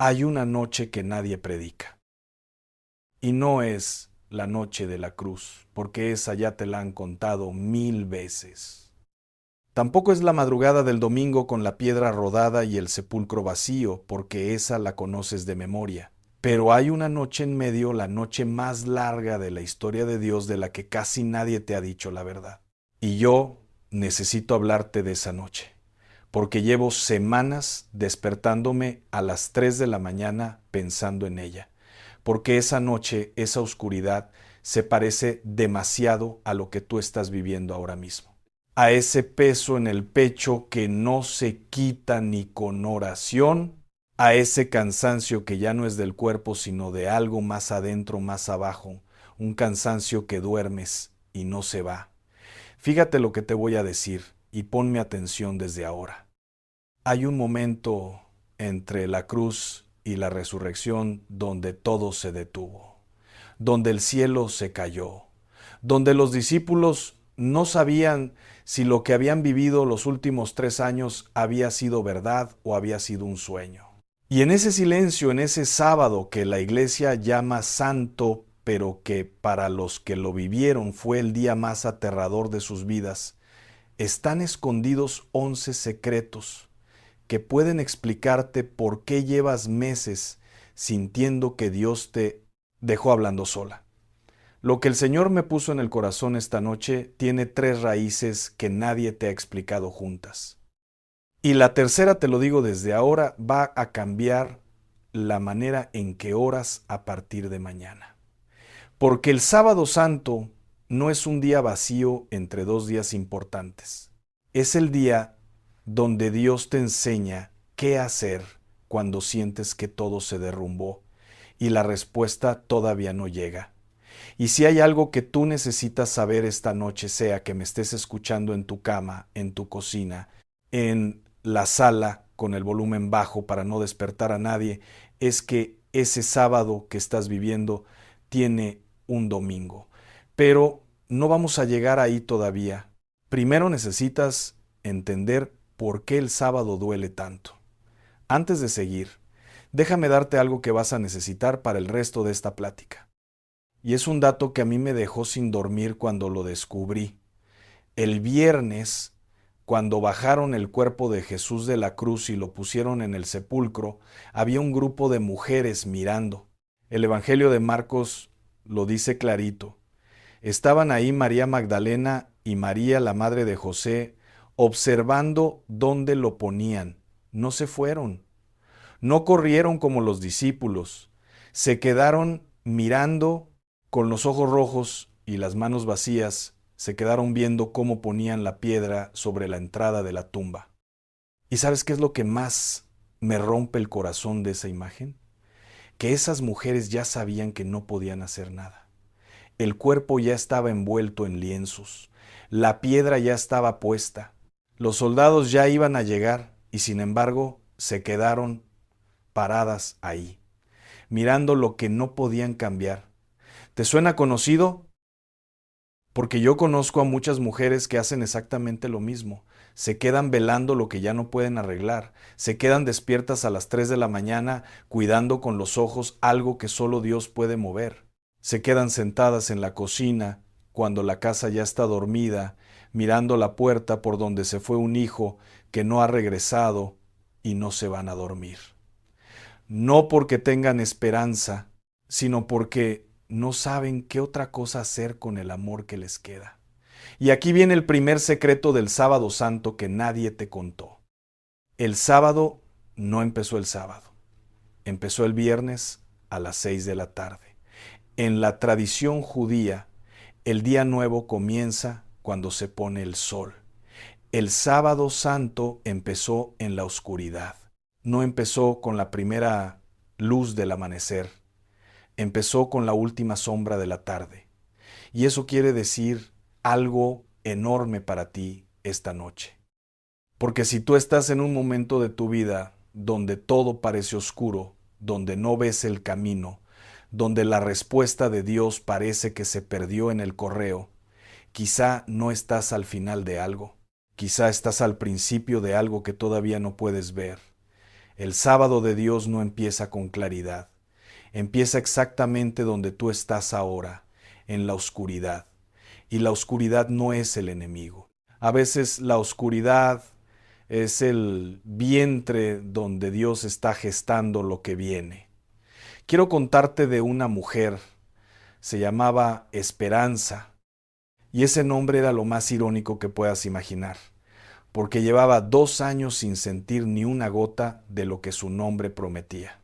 Hay una noche que nadie predica. Y no es la noche de la cruz, porque esa ya te la han contado 1000 veces. Tampoco es la madrugada del domingo con la piedra rodada y el sepulcro vacío, porque esa la conoces de memoria. Pero hay una noche en medio, la noche más larga de la historia de Dios, de la que casi nadie te ha dicho la verdad. Y yo necesito hablarte de esa noche, porque llevo semanas despertándome a las 3 de la mañana pensando en ella, porque esa noche, esa oscuridad, se parece demasiado a lo que tú estás viviendo ahora mismo, a ese peso en el pecho que no se quita ni con oración, a ese cansancio que ya no es del cuerpo, sino de algo más adentro, más abajo, un cansancio que duermes y no se va. Fíjate lo que te voy a decir y ponme atención desde ahora. Hay un momento entre la cruz y la resurrección donde todo se detuvo, donde el cielo se cayó, donde los discípulos no sabían si lo que habían vivido los últimos 3 años había sido verdad o había sido un sueño. Y en ese silencio, en ese sábado que la iglesia llama santo, pero que para los que lo vivieron fue el día más aterrador de sus vidas, están escondidos 11 secretos que pueden explicarte por qué llevas meses sintiendo que Dios te dejó hablando sola. Lo que el Señor me puso en el corazón esta noche tiene 3 raíces que nadie te ha explicado juntas. Y la tercera, te lo digo desde ahora, va a cambiar la manera en que oras a partir de mañana. Porque el sábado santo no es un día vacío entre 2 días importantes. Es el día donde Dios te enseña qué hacer cuando sientes que todo se derrumbó y la respuesta todavía no llega. Y si hay algo que tú necesitas saber esta noche, sea que me estés escuchando en tu cama, en tu cocina, en la sala con el volumen bajo para no despertar a nadie, es que ese sábado que estás viviendo tiene un domingo. Pero no vamos a llegar ahí todavía. Primero necesitas entender por qué el sábado duele tanto. Antes de seguir, déjame darte algo que vas a necesitar para el resto de esta plática. Y es un dato que a mí me dejó sin dormir cuando lo descubrí. El viernes, cuando bajaron el cuerpo de Jesús de la cruz y lo pusieron en el sepulcro, había un grupo de mujeres mirando. El Evangelio de Marcos lo dice clarito. Estaban ahí María Magdalena y María, la madre de José, observando dónde lo ponían. No se fueron, no corrieron como los discípulos, se quedaron mirando con los ojos rojos y las manos vacías, se quedaron viendo cómo ponían la piedra sobre la entrada de la tumba. ¿Y sabes qué es lo que más me rompe el corazón de esa imagen? Que esas mujeres ya sabían que no podían hacer nada. El cuerpo ya estaba envuelto en lienzos, la piedra ya estaba puesta, los soldados ya iban a llegar y sin embargo se quedaron paradas ahí, mirando lo que no podían cambiar. ¿Te suena conocido? Porque yo conozco a muchas mujeres que hacen exactamente lo mismo. Se quedan velando lo que ya no pueden arreglar. Se quedan despiertas a las 3 de la mañana cuidando con los ojos algo que solo Dios puede mover. Se quedan sentadas en la cocina cuando la casa ya está dormida, mirando la puerta por donde se fue un hijo que no ha regresado y no se van a dormir. No porque tengan esperanza, sino porque no saben qué otra cosa hacer con el amor que les queda. Y aquí viene el primer secreto del sábado santo que nadie te contó. El sábado no empezó el sábado, empezó el viernes a las 6 de la tarde. En la tradición judía, el día nuevo comienza cuando se pone el sol. El sábado santo empezó en la oscuridad. No empezó con la primera luz del amanecer. Empezó con la última sombra de la tarde. Y eso quiere decir algo enorme para ti esta noche. Porque si tú estás en un momento de tu vida donde todo parece oscuro, donde no ves el camino, donde la respuesta de Dios parece que se perdió en el correo, quizá no estás al final de algo, quizá estás al principio de algo que todavía no puedes ver. El sábado de Dios no empieza con claridad. Empieza exactamente donde tú estás ahora, en la oscuridad. Y la oscuridad no es el enemigo. A veces la oscuridad es el vientre donde Dios está gestando lo que viene. Quiero contarte de una mujer, se llamaba Esperanza, y ese nombre era lo más irónico que puedas imaginar, porque llevaba 2 años sin sentir ni una gota de lo que su nombre prometía.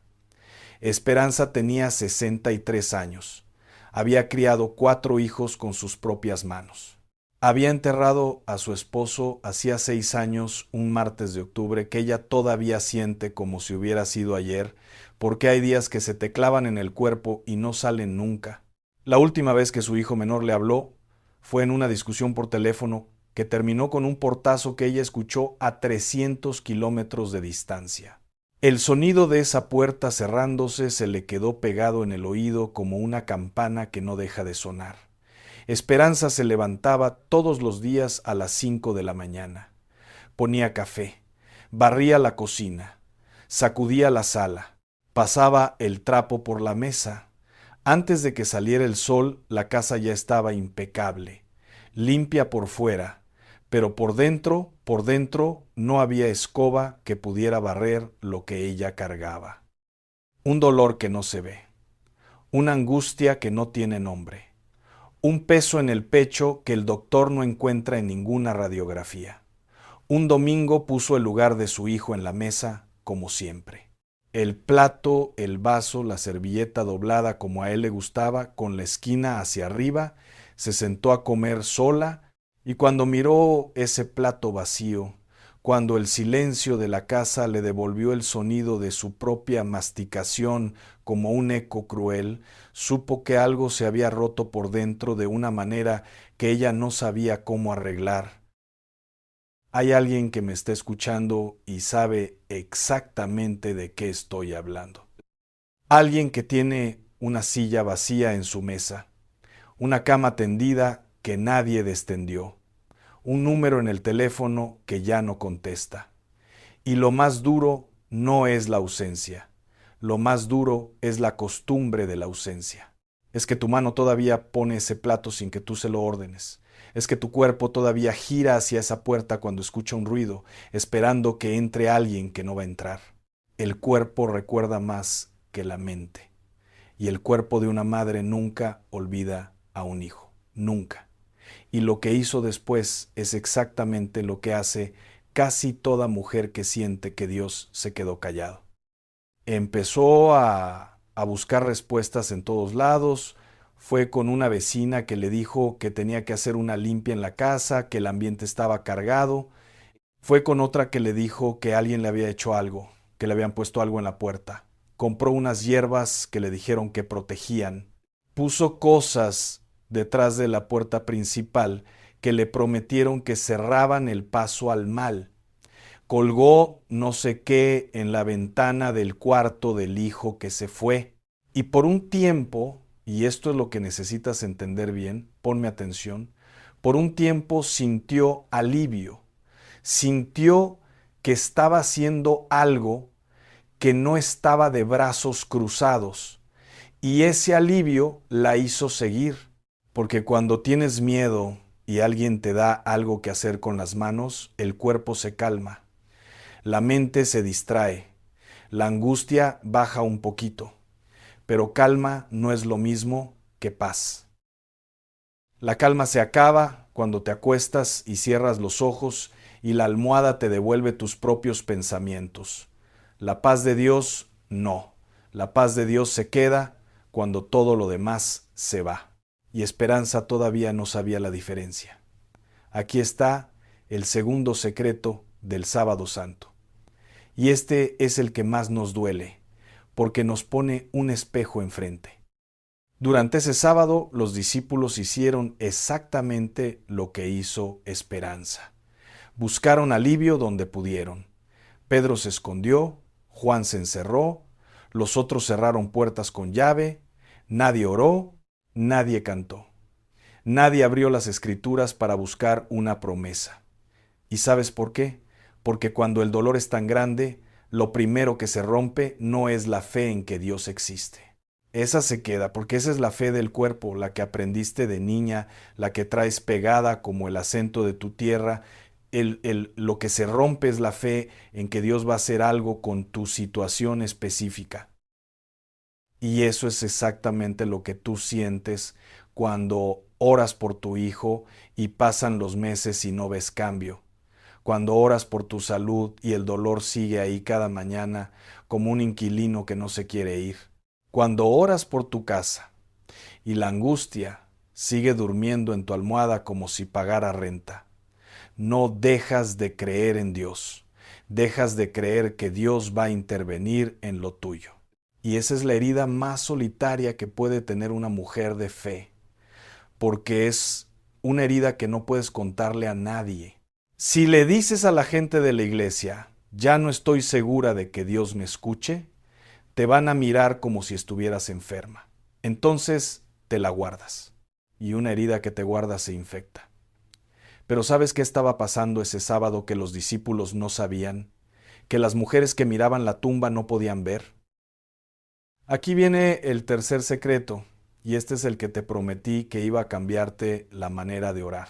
Esperanza tenía 63 años. Había criado 4 hijos con sus propias manos. Había enterrado a su esposo hacía 6 años, un martes de octubre, que ella todavía siente como si hubiera sido ayer, porque hay días que se te clavan en el cuerpo y no salen nunca. La última vez que su hijo menor le habló fue en una discusión por teléfono que terminó con un portazo que ella escuchó a 300 kilómetros de distancia. El sonido de esa puerta cerrándose se le quedó pegado en el oído como una campana que no deja de sonar. Esperanza se levantaba todos los días a las 5 de la mañana. Ponía café, barría la cocina, sacudía la sala, pasaba el trapo por la mesa. Antes de que saliera el sol, la casa ya estaba impecable, limpia por fuera, pero por dentro no había escoba que pudiera barrer lo que ella cargaba. Un dolor que no se ve, una angustia que no tiene nombre, un peso en el pecho que el doctor no encuentra en ninguna radiografía. Un domingo puso el lugar de su hijo en la mesa, como siempre. El plato, el vaso, la servilleta doblada como a él le gustaba, con la esquina hacia arriba, se sentó a comer sola, y cuando miró ese plato vacío, cuando el silencio de la casa le devolvió el sonido de su propia masticación como un eco cruel, supo que algo se había roto por dentro de una manera que ella no sabía cómo arreglar. Hay alguien que me está escuchando y sabe exactamente de qué estoy hablando. Alguien que tiene una silla vacía en su mesa, una cama tendida que nadie descendió, un número en el teléfono que ya no contesta. Y lo más duro no es la ausencia, lo más duro es la costumbre de la ausencia. Es que tu mano todavía pone ese plato sin que tú se lo ordenes. Es que tu cuerpo todavía gira hacia esa puerta cuando escucha un ruido, esperando que entre alguien que no va a entrar. El cuerpo recuerda más que la mente. Y el cuerpo de una madre nunca olvida a un hijo. Nunca. Y lo que hizo después es exactamente lo que hace casi toda mujer que siente que Dios se quedó callado. Empezó a buscar respuestas en todos lados. Fue con una vecina que le dijo que tenía que hacer una limpia en la casa, que el ambiente estaba cargado. Fue con otra que le dijo que alguien le había hecho algo, que le habían puesto algo en la puerta. Compró unas hierbas que le dijeron que protegían. Puso cosas detrás de la puerta principal que le prometieron que cerraban el paso al mal. Colgó no sé qué en la ventana del cuarto del hijo que se fue. Y por un tiempo, y esto es lo que necesitas entender bien, ponme atención, por un tiempo sintió alivio, sintió que estaba haciendo algo que no estaba de brazos cruzados, y ese alivio la hizo seguir, porque cuando tienes miedo y alguien te da algo que hacer con las manos, el cuerpo se calma, la mente se distrae, la angustia baja un poquito. Pero calma no es lo mismo que paz. La calma se acaba cuando te acuestas y cierras los ojos y la almohada te devuelve tus propios pensamientos. La paz de Dios, no. La paz de Dios se queda cuando todo lo demás se va. Y Esperanza todavía no sabía la diferencia. Aquí está el segundo secreto del Sábado Santo. Y este es el que más nos duele, porque nos pone un espejo enfrente. Durante ese sábado, los discípulos hicieron exactamente lo que hizo Esperanza. Buscaron alivio donde pudieron. Pedro se escondió, Juan se encerró, los otros cerraron puertas con llave, nadie oró, nadie cantó. Nadie abrió las Escrituras para buscar una promesa. ¿Y sabes por qué? Porque cuando el dolor es tan grande, lo primero que se rompe no es la fe en que Dios existe. Esa se queda, porque esa es la fe del cuerpo, la que aprendiste de niña, la que traes pegada como el acento de tu tierra. Lo que se rompe es la fe en que Dios va a hacer algo con tu situación específica. Y eso es exactamente lo que tú sientes cuando oras por tu hijo y pasan los meses y no ves cambio. Cuando oras por tu salud y el dolor sigue ahí cada mañana como un inquilino que no se quiere ir. Cuando oras por tu casa y la angustia sigue durmiendo en tu almohada como si pagara renta. No dejas de creer en Dios. Dejas de creer que Dios va a intervenir en lo tuyo. Y esa es la herida más solitaria que puede tener una mujer de fe, porque es una herida que no puedes contarle a nadie. Si le dices a la gente de la iglesia, ya no estoy segura de que Dios me escuche, te van a mirar como si estuvieras enferma. Entonces te la guardas, y una herida que te guardas se infecta. Pero ¿sabes qué estaba pasando ese sábado que los discípulos no sabían? Que las mujeres que miraban la tumba no podían ver. Aquí viene el tercer secreto, y este es el que te prometí que iba a cambiarte la manera de orar.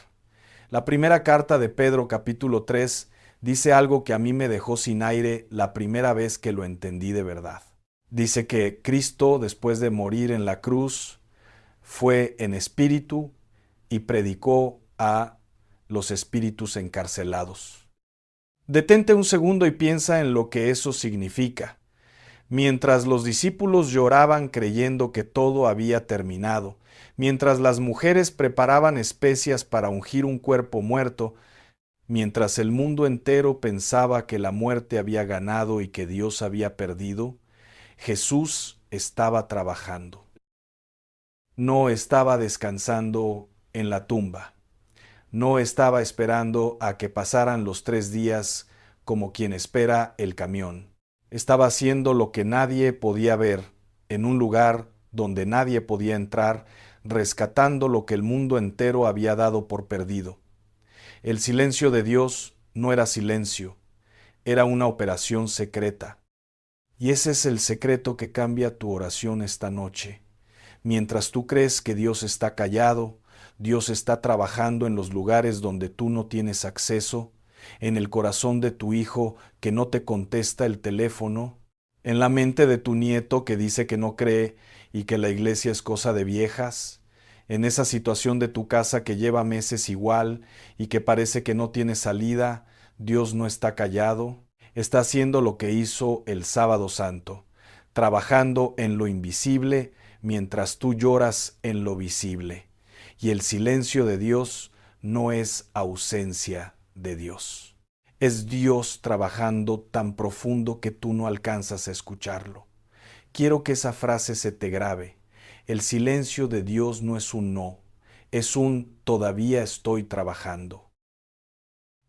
La primera carta de Pedro, capítulo 3, dice algo que a mí me dejó sin aire la primera vez que lo entendí de verdad. Dice que Cristo, después de morir en la cruz, fue en espíritu y predicó a los espíritus encarcelados. Detente un segundo y piensa en lo que eso significa. Mientras los discípulos lloraban creyendo que todo había terminado, mientras las mujeres preparaban especias para ungir un cuerpo muerto, mientras el mundo entero pensaba que la muerte había ganado y que Dios había perdido, Jesús estaba trabajando. No estaba descansando en la tumba. No estaba esperando a que pasaran los 3 días como quien espera el camión. Estaba haciendo lo que nadie podía ver, en un lugar donde nadie podía entrar, rescatando lo que el mundo entero había dado por perdido. El silencio de Dios no era silencio, era una operación secreta. Y ese es el secreto que cambia tu oración esta noche. Mientras tú crees que Dios está callado, Dios está trabajando en los lugares donde tú no tienes acceso, en el corazón de tu hijo que no te contesta el teléfono, en la mente de tu nieto que dice que no cree y que la iglesia es cosa de viejas, en esa situación de tu casa que lleva meses igual y que parece que no tiene salida, Dios no está callado, está haciendo lo que hizo el sábado santo, trabajando en lo invisible mientras tú lloras en lo visible. Y el silencio de Dios no es ausencia de Dios. Es Dios trabajando tan profundo que tú no alcanzas a escucharlo. Quiero que esa frase se te grabe. El silencio de Dios no es un no, es un todavía estoy trabajando.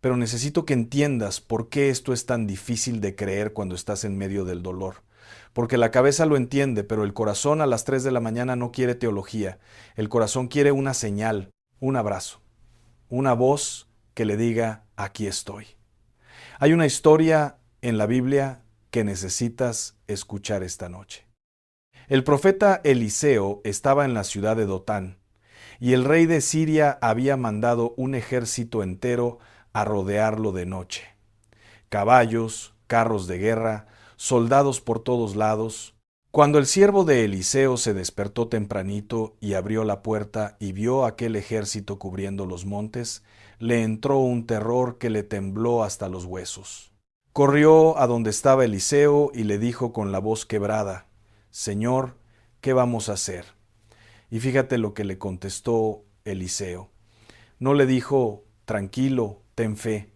Pero necesito que entiendas por qué esto es tan difícil de creer cuando estás en medio del dolor. Porque la cabeza lo entiende, pero el corazón a las 3 de la mañana no quiere teología. El corazón quiere una señal, un abrazo, una voz que le diga, aquí estoy. Hay una historia en la Biblia que necesitas escuchar esta noche. El profeta Eliseo estaba en la ciudad de Dotán, y el rey de Siria había mandado un ejército entero a rodearlo de noche. Caballos, carros de guerra, soldados por todos lados. Cuando el siervo de Eliseo se despertó tempranito y abrió la puerta y vio aquel ejército cubriendo los montes, le entró un terror que le tembló hasta los huesos. Corrió a donde estaba Eliseo y le dijo con la voz quebrada, «Señor, ¿qué vamos a hacer?» Y fíjate lo que le contestó Eliseo. No le dijo, «Tranquilo, ten fe».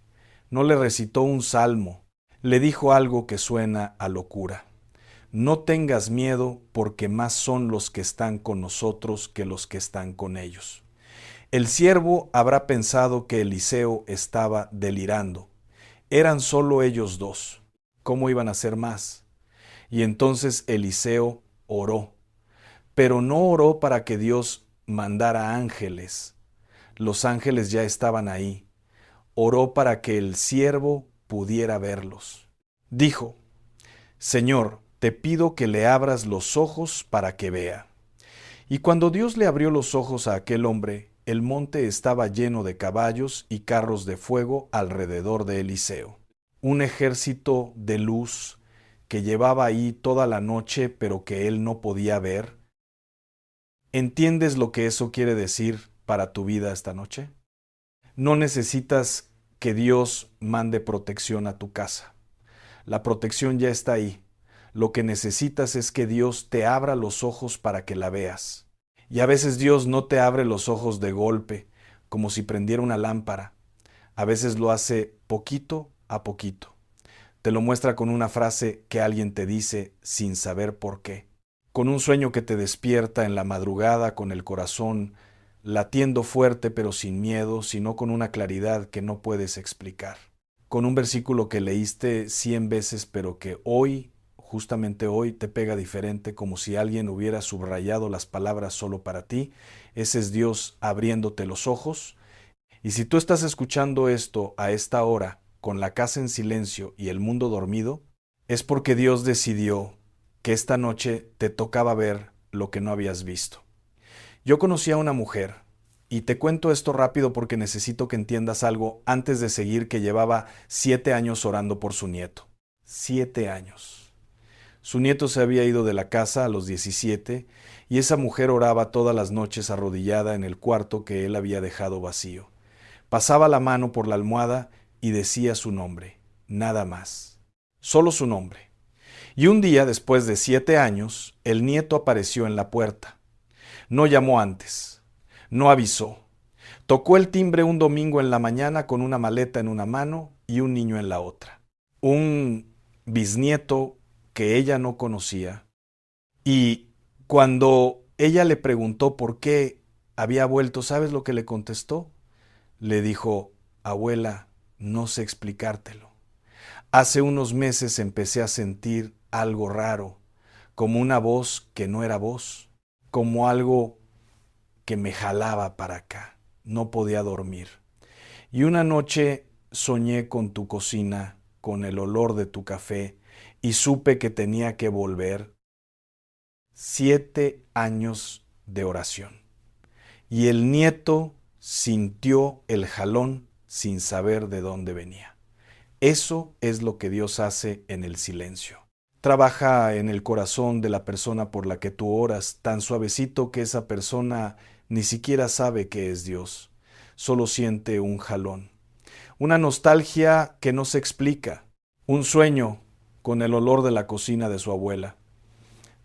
No le recitó un salmo. Le dijo algo que suena a locura. No tengas miedo, porque más son los que están con nosotros que los que están con ellos. El siervo habrá pensado que Eliseo estaba delirando. Eran solo ellos dos. ¿Cómo iban a ser más? Y entonces Eliseo oró. Pero no oró para que Dios mandara ángeles. Los ángeles ya estaban ahí. Oró para que el siervo pudiera verlos. Dijo, Señor, te pido que le abras los ojos para que vea. Y cuando Dios le abrió los ojos a aquel hombre, el monte estaba lleno de caballos y carros de fuego alrededor de Eliseo. Un ejército de luz que llevaba ahí toda la noche, pero que él no podía ver. ¿Entiendes lo que eso quiere decir para tu vida esta noche? No necesitas que Dios mande protección a tu casa. La protección ya está ahí. Lo que necesitas es que Dios te abra los ojos para que la veas. Y a veces Dios no te abre los ojos de golpe, como si prendiera una lámpara. A veces lo hace poquito a poquito. Te lo muestra con una frase que alguien te dice sin saber por qué. Con un sueño que te despierta en la madrugada con el corazón latiendo fuerte pero sin miedo, sino con una claridad que no puedes explicar. Con un versículo que leíste 100 veces pero que hoy, justamente hoy, te pega diferente, como si alguien hubiera subrayado las palabras solo para ti. Ese es Dios abriéndote los ojos. Y si tú estás escuchando esto a esta hora, con la casa en silencio y el mundo dormido, es porque Dios decidió que esta noche te tocaba ver lo que no habías visto. Yo conocí a una mujer, y te cuento esto rápido porque necesito que entiendas algo antes de seguir, que llevaba 7 años orando por su nieto. 7 años. Su nieto se había ido de la casa a los 17 y esa mujer oraba todas las noches arrodillada en el cuarto que él había dejado vacío. Pasaba la mano por la almohada y decía su nombre, nada más. Solo su nombre. Y un día, después de 7 años, el nieto apareció en la puerta. No llamó antes, no avisó. Tocó el timbre un domingo en la mañana con una maleta en una mano y un niño en la otra. Un bisnieto que ella no conocía. Y cuando ella le preguntó por qué había vuelto, ¿sabes lo que le contestó? Le dijo, abuela, no sé explicártelo. Hace unos meses empecé a sentir algo raro, como una voz que no era voz, como algo que me jalaba para acá. No podía dormir. Y una noche soñé con tu cocina, con el olor de tu café, y supe que tenía que volver. 7 años de oración. Y el nieto sintió el jalón sin saber de dónde venía. Eso es lo que Dios hace en el silencio. Trabaja en el corazón de la persona por la que tú oras, tan suavecito que esa persona ni siquiera sabe que es Dios. Solo siente un jalón. Una nostalgia que no se explica. Un sueño con el olor de la cocina de su abuela.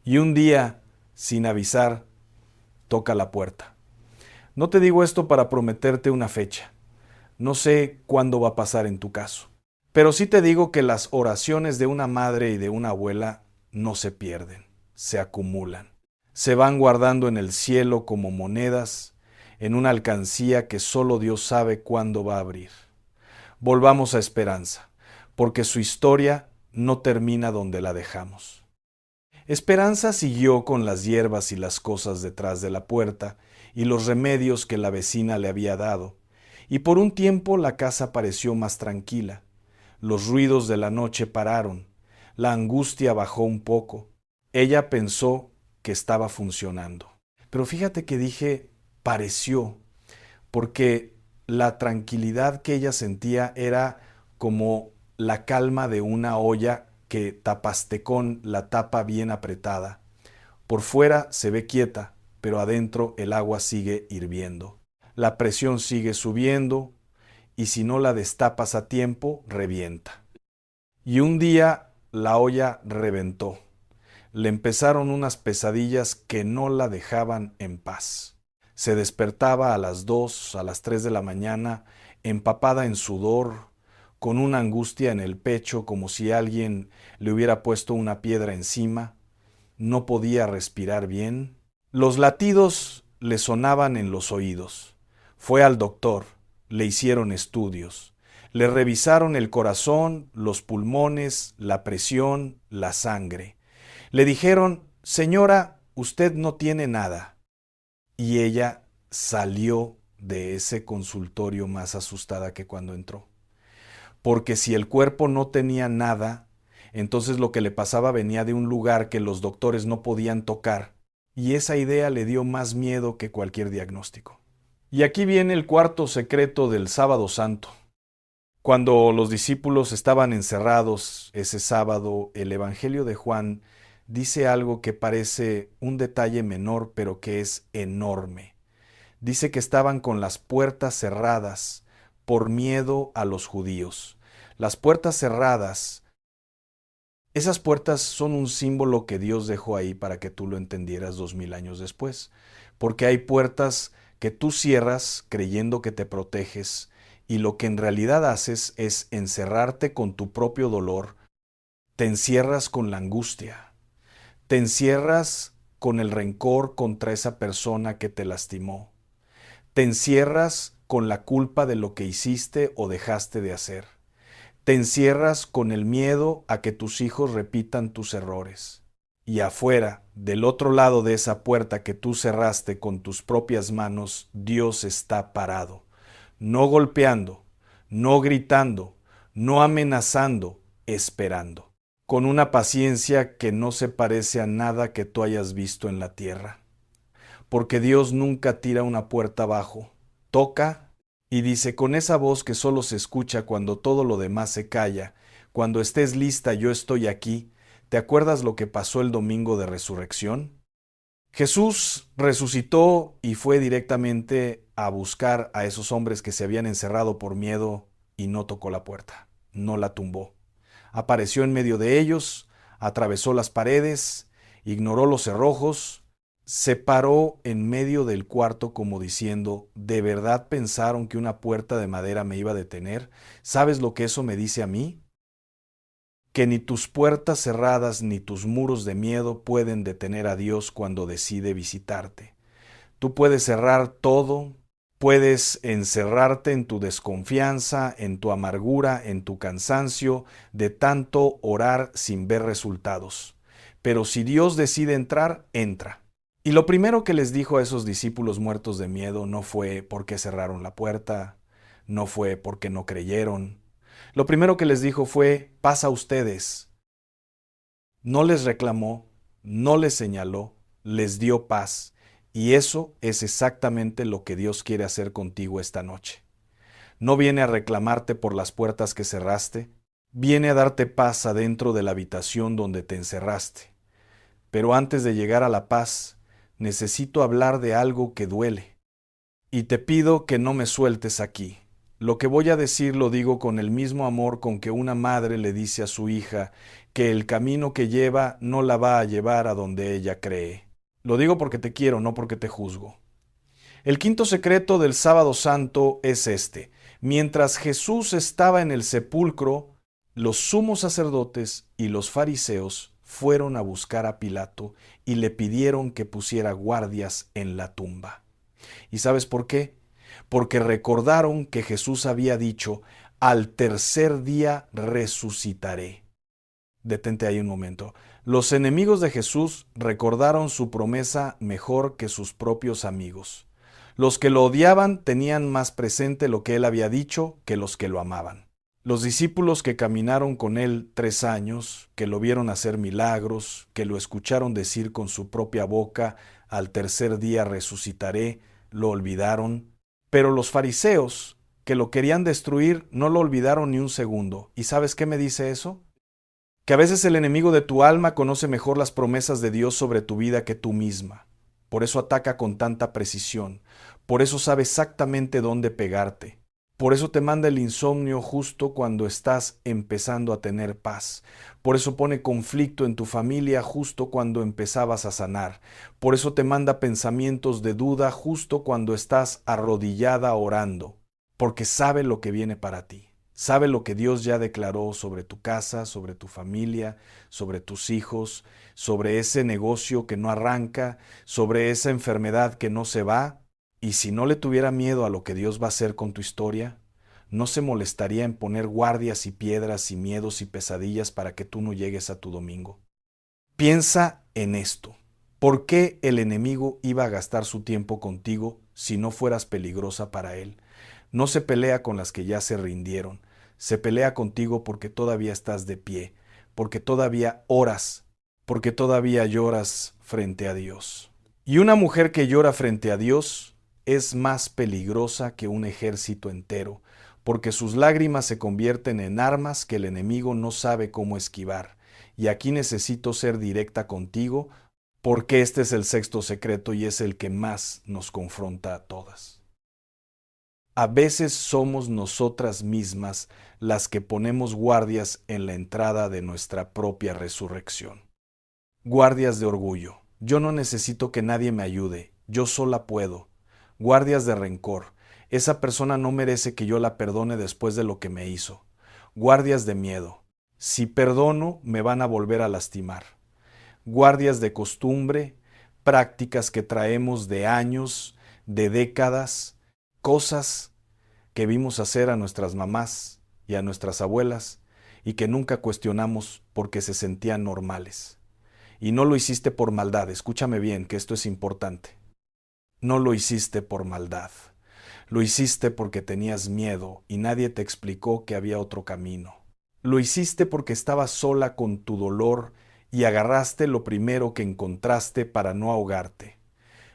Y un día, sin avisar, toca la puerta. No te digo esto para prometerte una fecha. No sé cuándo va a pasar en tu caso. Pero sí te digo que las oraciones de una madre y de una abuela no se pierden, se acumulan. Se van guardando en el cielo como monedas, en una alcancía que solo Dios sabe cuándo va a abrir. Volvamos a Esperanza, porque su historia no termina donde la dejamos. Esperanza siguió con las hierbas y las cosas detrás de la puerta y los remedios que la vecina le había dado, y por un tiempo la casa pareció más tranquila. Los ruidos de la noche pararon, la angustia bajó un poco. Ella pensó que estaba funcionando. Pero fíjate que dije pareció, porque la tranquilidad que ella sentía era como la calma de una olla que tapaste con la tapa bien apretada. Por fuera se ve quieta, pero adentro el agua sigue hirviendo. La presión sigue subiendo y si no la destapas a tiempo, revienta. Y un día la olla reventó. Le empezaron unas pesadillas que no la dejaban en paz. Se despertaba a las 2, a las 3 de la mañana, empapada en sudor, con una angustia en el pecho como si alguien le hubiera puesto una piedra encima. No podía respirar bien. Los latidos le sonaban en los oídos. Fue al doctor, le hicieron estudios. Le revisaron el corazón, los pulmones, la presión, la sangre. Le dijeron, señora, usted no tiene nada. Y ella salió de ese consultorio más asustada que cuando entró. Porque si el cuerpo no tenía nada, Entonces lo que le pasaba venía de un lugar que los doctores no podían tocar, y esa idea le dio más miedo que cualquier diagnóstico. Y aquí viene el cuarto secreto del Sábado Santo. Cuando los discípulos estaban encerrados ese sábado, el Evangelio de Juan dice algo que parece un detalle menor, pero que es enorme. Dice que estaban con las puertas cerradas por miedo a los judíos. Las puertas cerradas, esas puertas son un símbolo que Dios dejó ahí para que tú lo entendieras 2000 años después. Porque hay puertas que tú cierras creyendo que te proteges y lo que en realidad haces es encerrarte con tu propio dolor. Te encierras con la angustia. Te encierras con el rencor contra esa persona que te lastimó. Te encierras con la culpa de lo que hiciste o dejaste de hacer. Te encierras con el miedo a que tus hijos repitan tus errores. Y afuera, del otro lado de esa puerta que tú cerraste con tus propias manos, Dios está parado, no golpeando, no gritando, no amenazando, esperando, con una paciencia que no se parece a nada que tú hayas visto en la tierra. Porque Dios nunca tira una puerta abajo, toca y dice con esa voz que solo se escucha cuando todo lo demás se calla: cuando estés lista, yo estoy aquí. ¿Te acuerdas lo que pasó el domingo de resurrección? Jesús resucitó y fue directamente a buscar a esos hombres que se habían encerrado por miedo y no tocó la puerta, no la tumbó. Apareció en medio de ellos, atravesó las paredes, ignoró los cerrojos, se paró en medio del cuarto como diciendo: ¿de verdad pensaron que una puerta de madera me iba a detener? ¿Sabes lo que eso me dice a mí? Que ni tus puertas cerradas ni tus muros de miedo pueden detener a Dios cuando decide visitarte. Tú puedes cerrar todo, puedes encerrarte en tu desconfianza, en tu amargura, en tu cansancio de tanto orar sin ver resultados. Pero si Dios decide entrar, entra. Y lo primero que les dijo a esos discípulos muertos de miedo no fue por qué cerraron la puerta, no fue porque no creyeron. Lo primero que les dijo fue: paz a ustedes. No les reclamó, no les señaló, les dio paz. Y eso es exactamente lo que Dios quiere hacer contigo esta noche. No viene a reclamarte por las puertas que cerraste, viene a darte paz adentro de la habitación donde te encerraste. Pero antes de llegar a la paz, necesito hablar de algo que duele. Y te pido que no me sueltes aquí. Lo que voy a decir lo digo con el mismo amor con que una madre le dice a su hija que el camino que lleva no la va a llevar a donde ella cree. Lo digo porque te quiero, no porque te juzgo. El quinto secreto del Sábado Santo es este: mientras Jesús estaba en el sepulcro, los sumos sacerdotes y los fariseos fueron a buscar a Pilato y le pidieron que pusiera guardias en la tumba. ¿Y sabes por qué? Porque recordaron que Jesús había dicho: al tercer día resucitaré. Detente ahí un momento. Los enemigos de Jesús recordaron su promesa mejor que sus propios amigos. Los que lo odiaban tenían más presente lo que él había dicho que los que lo amaban. Los discípulos que caminaron con él 3 años, que lo vieron hacer milagros, que lo escucharon decir con su propia boca: al tercer día resucitaré, lo olvidaron. Pero los fariseos, que lo querían destruir, no lo olvidaron ni un segundo. ¿Y sabes qué me dice eso? Que a veces el enemigo de tu alma conoce mejor las promesas de Dios sobre tu vida que tú misma. Por eso ataca con tanta precisión. Por eso sabe exactamente dónde pegarte. Por eso te manda el insomnio justo cuando estás empezando a tener paz. Por eso pone conflicto en tu familia justo cuando empezabas a sanar. Por eso te manda pensamientos de duda justo cuando estás arrodillada orando. Porque sabe lo que viene para ti. Sabe lo que Dios ya declaró sobre tu casa, sobre tu familia, sobre tus hijos, sobre ese negocio que no arranca, sobre esa enfermedad que no se va. Y si no le tuviera miedo a lo que Dios va a hacer con tu historia, no se molestaría en poner guardias y piedras y miedos y pesadillas para que tú no llegues a tu domingo. Piensa en esto. ¿Por qué el enemigo iba a gastar su tiempo contigo si no fueras peligrosa para él? No se pelea con las que ya se rindieron. Se pelea contigo porque todavía estás de pie, porque todavía oras, porque todavía lloras frente a Dios. Y una mujer que llora frente a Dios es más peligrosa que un ejército entero, porque sus lágrimas se convierten en armas que el enemigo no sabe cómo esquivar. Y aquí necesito ser directa contigo, porque este es el sexto secreto y es el que más nos confronta a todas. A veces somos nosotras mismas las que ponemos guardias en la entrada de nuestra propia resurrección. Guardias de orgullo. Yo no necesito que nadie me ayude, yo sola puedo. Guardias de rencor. Esa persona no merece que yo la perdone después de lo que me hizo. Guardias de miedo. Si perdono, me van a volver a lastimar. Guardias de costumbre, prácticas que traemos de años, de décadas, cosas que vimos hacer a nuestras mamás y a nuestras abuelas y que nunca cuestionamos porque se sentían normales. Y no lo hiciste por maldad, escúchame bien, que esto es importante. No lo hiciste por maldad. Lo hiciste porque tenías miedo y nadie te explicó que había otro camino. Lo hiciste porque estabas sola con tu dolor y agarraste lo primero que encontraste para no ahogarte.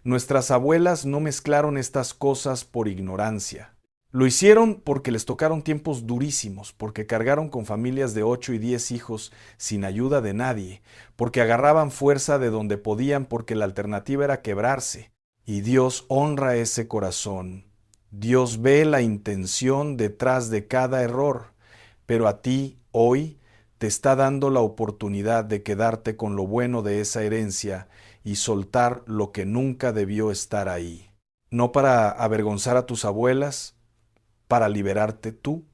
Nuestras abuelas no mezclaron estas cosas por ignorancia. Lo hicieron porque les tocaron tiempos durísimos, porque cargaron con familias de 8 y 10 hijos sin ayuda de nadie, porque agarraban fuerza de donde podían porque la alternativa era quebrarse. Y Dios honra ese corazón. Dios ve la intención detrás de cada error, pero a ti, hoy, te está dando la oportunidad de quedarte con lo bueno de esa herencia y soltar lo que nunca debió estar ahí. No para avergonzar a tus abuelas, para liberarte tú.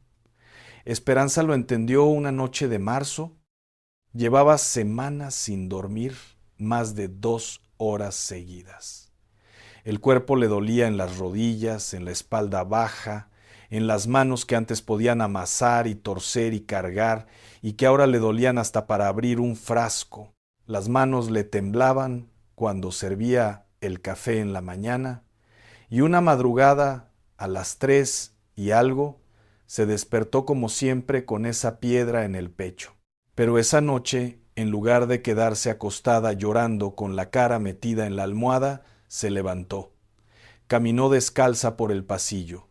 Esperanza lo entendió una noche de marzo. Llevaba semanas sin dormir, más de 2 horas seguidas. El cuerpo le dolía en las rodillas, en la espalda baja, en las manos que antes podían amasar y torcer y cargar, y que ahora le dolían hasta para abrir un frasco. Las manos le temblaban cuando servía el café en la mañana, y una madrugada, a las 3 y algo, se despertó como siempre con esa piedra en el pecho. Pero esa noche, en lugar de quedarse acostada llorando con la cara metida en la almohada, se levantó. Caminó descalza por el pasillo.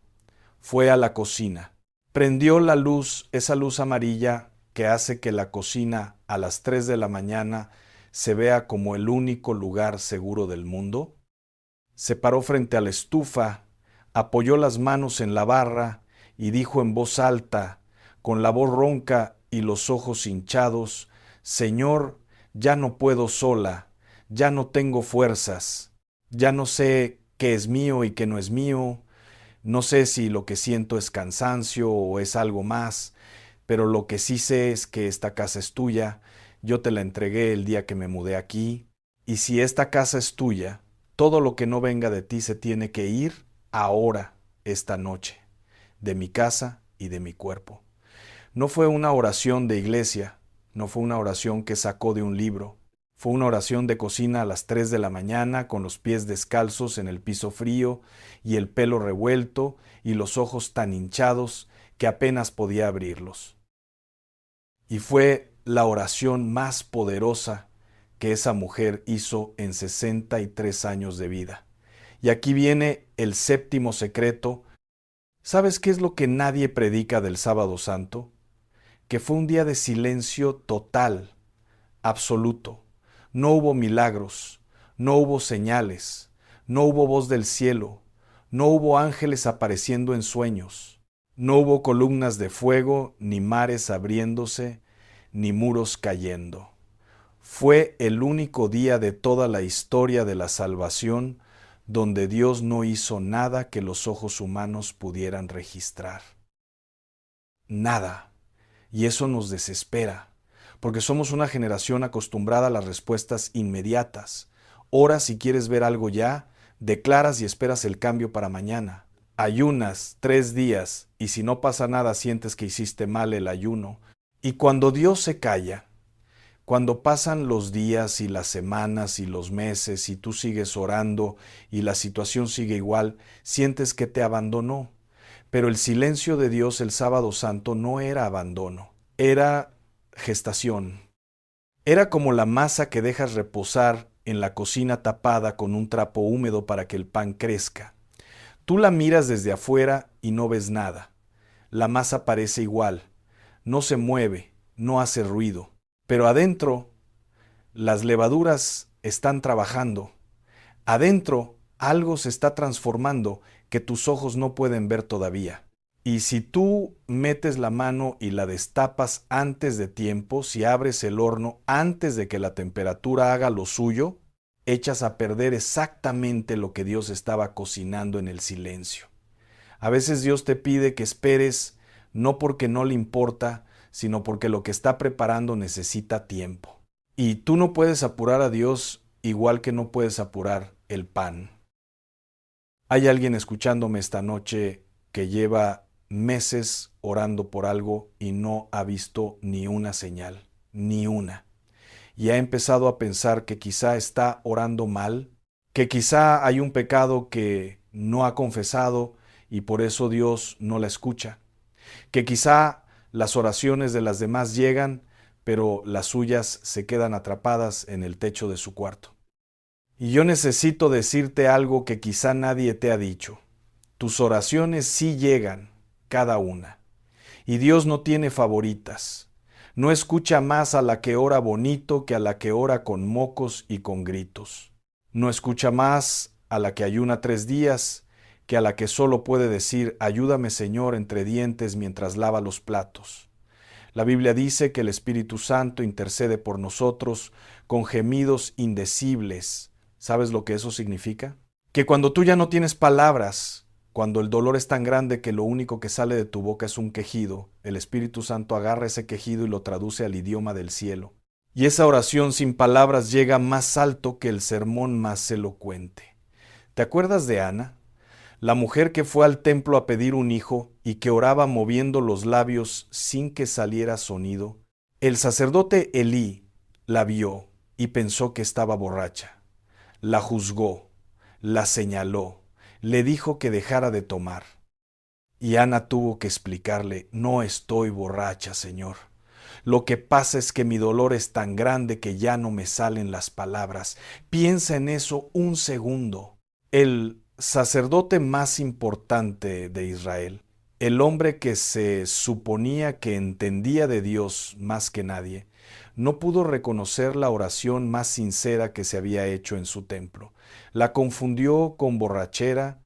Fue a la cocina. Prendió la luz, esa luz amarilla que hace que la cocina a las 3 de la mañana se vea como el único lugar seguro del mundo. Se paró frente a la estufa, apoyó las manos en la barra y dijo en voz alta, con la voz ronca y los ojos hinchados: Señor, ya no puedo sola, ya no tengo fuerzas, ya no sé qué es mío y qué no es mío, no sé si lo que siento es cansancio o es algo más, pero lo que sí sé es que esta casa es tuya, yo te la entregué el día que me mudé aquí, y si esta casa es tuya, todo lo que no venga de ti se tiene que ir ahora, esta noche, de mi casa y de mi cuerpo. No fue una oración de iglesia, no fue una oración que sacó de un libro, fue una oración de cocina a las 3 de la mañana con los pies descalzos en el piso frío y el pelo revuelto y los ojos tan hinchados que apenas podía abrirlos. Y fue la oración más poderosa que esa mujer hizo en 63 años de vida. Y aquí viene el séptimo secreto. ¿Sabes qué es lo que nadie predica del Sábado Santo? Que fue un día de silencio total, absoluto. No hubo milagros, no hubo señales, no hubo voz del cielo, no hubo ángeles apareciendo en sueños, no hubo columnas de fuego, ni mares abriéndose, ni muros cayendo. Fue el único día de toda la historia de la salvación donde Dios no hizo nada que los ojos humanos pudieran registrar. Nada. Y eso nos desespera, porque somos una generación acostumbrada a las respuestas inmediatas. Oras si quieres ver algo ya, declaras y esperas el cambio para mañana. Ayunas 3 días y si no pasa nada sientes que hiciste mal el ayuno. Y cuando Dios se calla, cuando pasan los días y las semanas y los meses y tú sigues orando y la situación sigue igual, sientes que te abandonó. Pero el silencio de Dios el Sábado Santo no era abandono, era gestación, Era como la masa que dejas reposar en la cocina tapada con un trapo húmedo para que el pan crezca. Tú la miras desde afuera y no ves nada. La masa parece igual, no se mueve, no hace ruido, pero adentro las levaduras están trabajando. Adentro algo se está transformando que tus ojos no pueden ver todavía. Y si tú metes la mano y la destapas antes de tiempo, si abres el horno antes de que la temperatura haga lo suyo, echas a perder exactamente lo que Dios estaba cocinando en el silencio. A veces Dios te pide que esperes no porque no le importa, sino porque lo que está preparando necesita tiempo. Y tú no puedes apurar a Dios igual que no puedes apurar el pan. Hay alguien escuchándome esta noche que lleva meses orando por algo y no ha visto ni una señal, ni una. Y ha empezado a pensar que quizá está orando mal, que quizá hay un pecado que no ha confesado y por eso Dios no la escucha, que quizá las oraciones de las demás llegan, pero las suyas se quedan atrapadas en el techo de su cuarto. Y yo necesito decirte algo que quizá nadie te ha dicho. Tus oraciones sí llegan, cada una. Y Dios no tiene favoritas. No escucha más a la que ora bonito que a la que ora con mocos y con gritos. No escucha más a la que ayuna 3 días que a la que solo puede decir, ayúdame Señor entre dientes mientras lava los platos. La Biblia dice que el Espíritu Santo intercede por nosotros con gemidos indecibles. ¿Sabes lo que eso significa? Que cuando tú ya no tienes palabras, cuando el dolor es tan grande que lo único que sale de tu boca es un quejido, el Espíritu Santo agarra ese quejido y lo traduce al idioma del cielo. Y esa oración sin palabras llega más alto que el sermón más elocuente. ¿Te acuerdas de Ana? La mujer que fue al templo a pedir un hijo y que oraba moviendo los labios sin que saliera sonido. El sacerdote Elí la vio y pensó que estaba borracha. La juzgó, la señaló, le dijo que dejara de tomar. Y Ana tuvo que explicarle, no estoy borracha, Señor. Lo que pasa es que mi dolor es tan grande que ya no me salen las palabras. Piensa en eso un segundo. El sacerdote más importante de Israel, el hombre que se suponía que entendía de Dios más que nadie, no pudo reconocer la oración más sincera que se había hecho en su templo. La confundió con borrachera.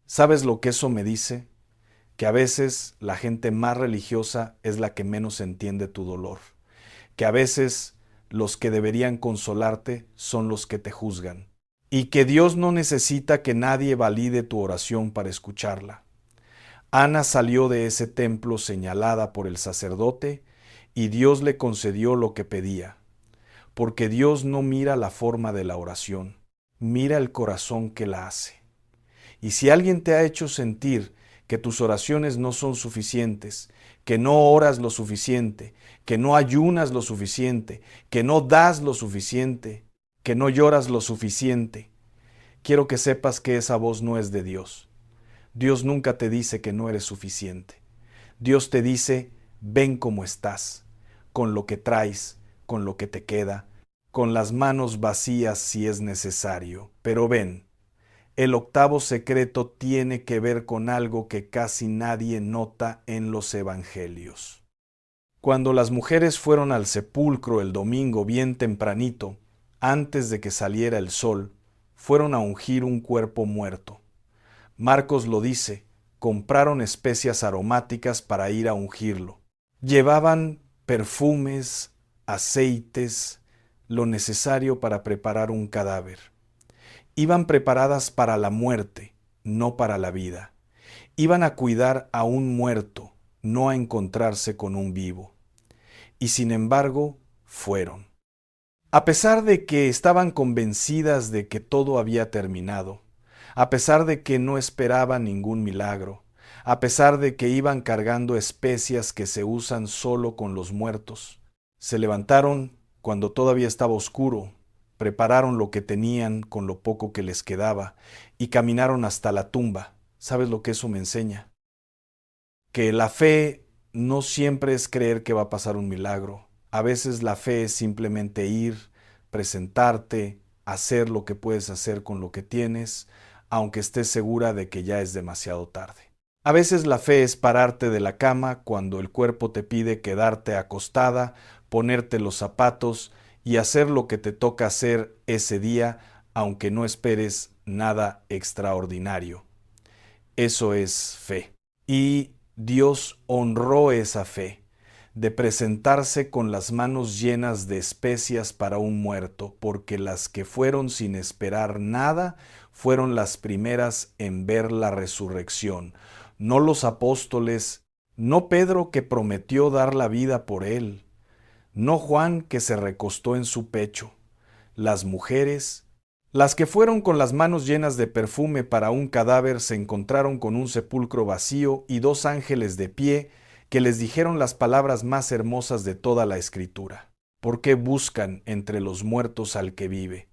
¿Sabes lo que eso me dice? Que a veces la gente más religiosa es la que menos entiende tu dolor. Que a veces los que deberían consolarte son los que te juzgan. Y que Dios no necesita que nadie valide tu oración para escucharla. Ana salió de ese templo señalada por el sacerdote y Dios le concedió lo que pedía. Porque Dios no mira la forma de la oración, mira el corazón que la hace. Y si alguien te ha hecho sentir que tus oraciones no son suficientes, que no oras lo suficiente, que no ayunas lo suficiente, que no das lo suficiente, que no lloras lo suficiente, quiero que sepas que esa voz no es de Dios. Dios nunca te dice que no eres suficiente. Dios te dice, ven como estás, con lo que traes, con lo que te queda, con las manos vacías si es necesario, pero ven. El octavo secreto tiene que ver con algo que casi nadie nota en los evangelios. Cuando las mujeres fueron al sepulcro el domingo bien tempranito, antes de que saliera el sol, fueron a ungir un cuerpo muerto. Marcos lo dice, compraron especias aromáticas para ir a ungirlo. Llevaban perfumes, aceites, lo necesario para preparar un cadáver. Iban preparadas para la muerte, no para la vida. Iban a cuidar a un muerto, no a encontrarse con un vivo. Y sin embargo, fueron. A pesar de que estaban convencidas de que todo había terminado, a pesar de que no esperaban ningún milagro, a pesar de que iban cargando especias que se usan solo con los muertos, se levantaron cuando todavía estaba oscuro, prepararon lo que tenían con lo poco que les quedaba y caminaron hasta la tumba. ¿Sabes lo que eso me enseña? Que la fe no siempre es creer que va a pasar un milagro. A veces la fe es simplemente ir, presentarte, hacer lo que puedes hacer con lo que tienes, aunque estés segura de que ya es demasiado tarde. A veces la fe es pararte de la cama cuando el cuerpo te pide quedarte acostada, ponerte los zapatos y hacer lo que te toca hacer ese día, aunque no esperes nada extraordinario. Eso es fe. Y Dios honró esa fe de presentarse con las manos llenas de especias para un muerto, porque las que fueron sin esperar nada fueron las primeras en ver la resurrección, no los apóstoles, no Pedro que prometió dar la vida por él, no Juan que se recostó en su pecho, las mujeres, las que fueron con las manos llenas de perfume para un cadáver se encontraron con un sepulcro vacío y dos ángeles de pie que les dijeron las palabras más hermosas de toda la Escritura. ¿Por qué buscan entre los muertos al que vive?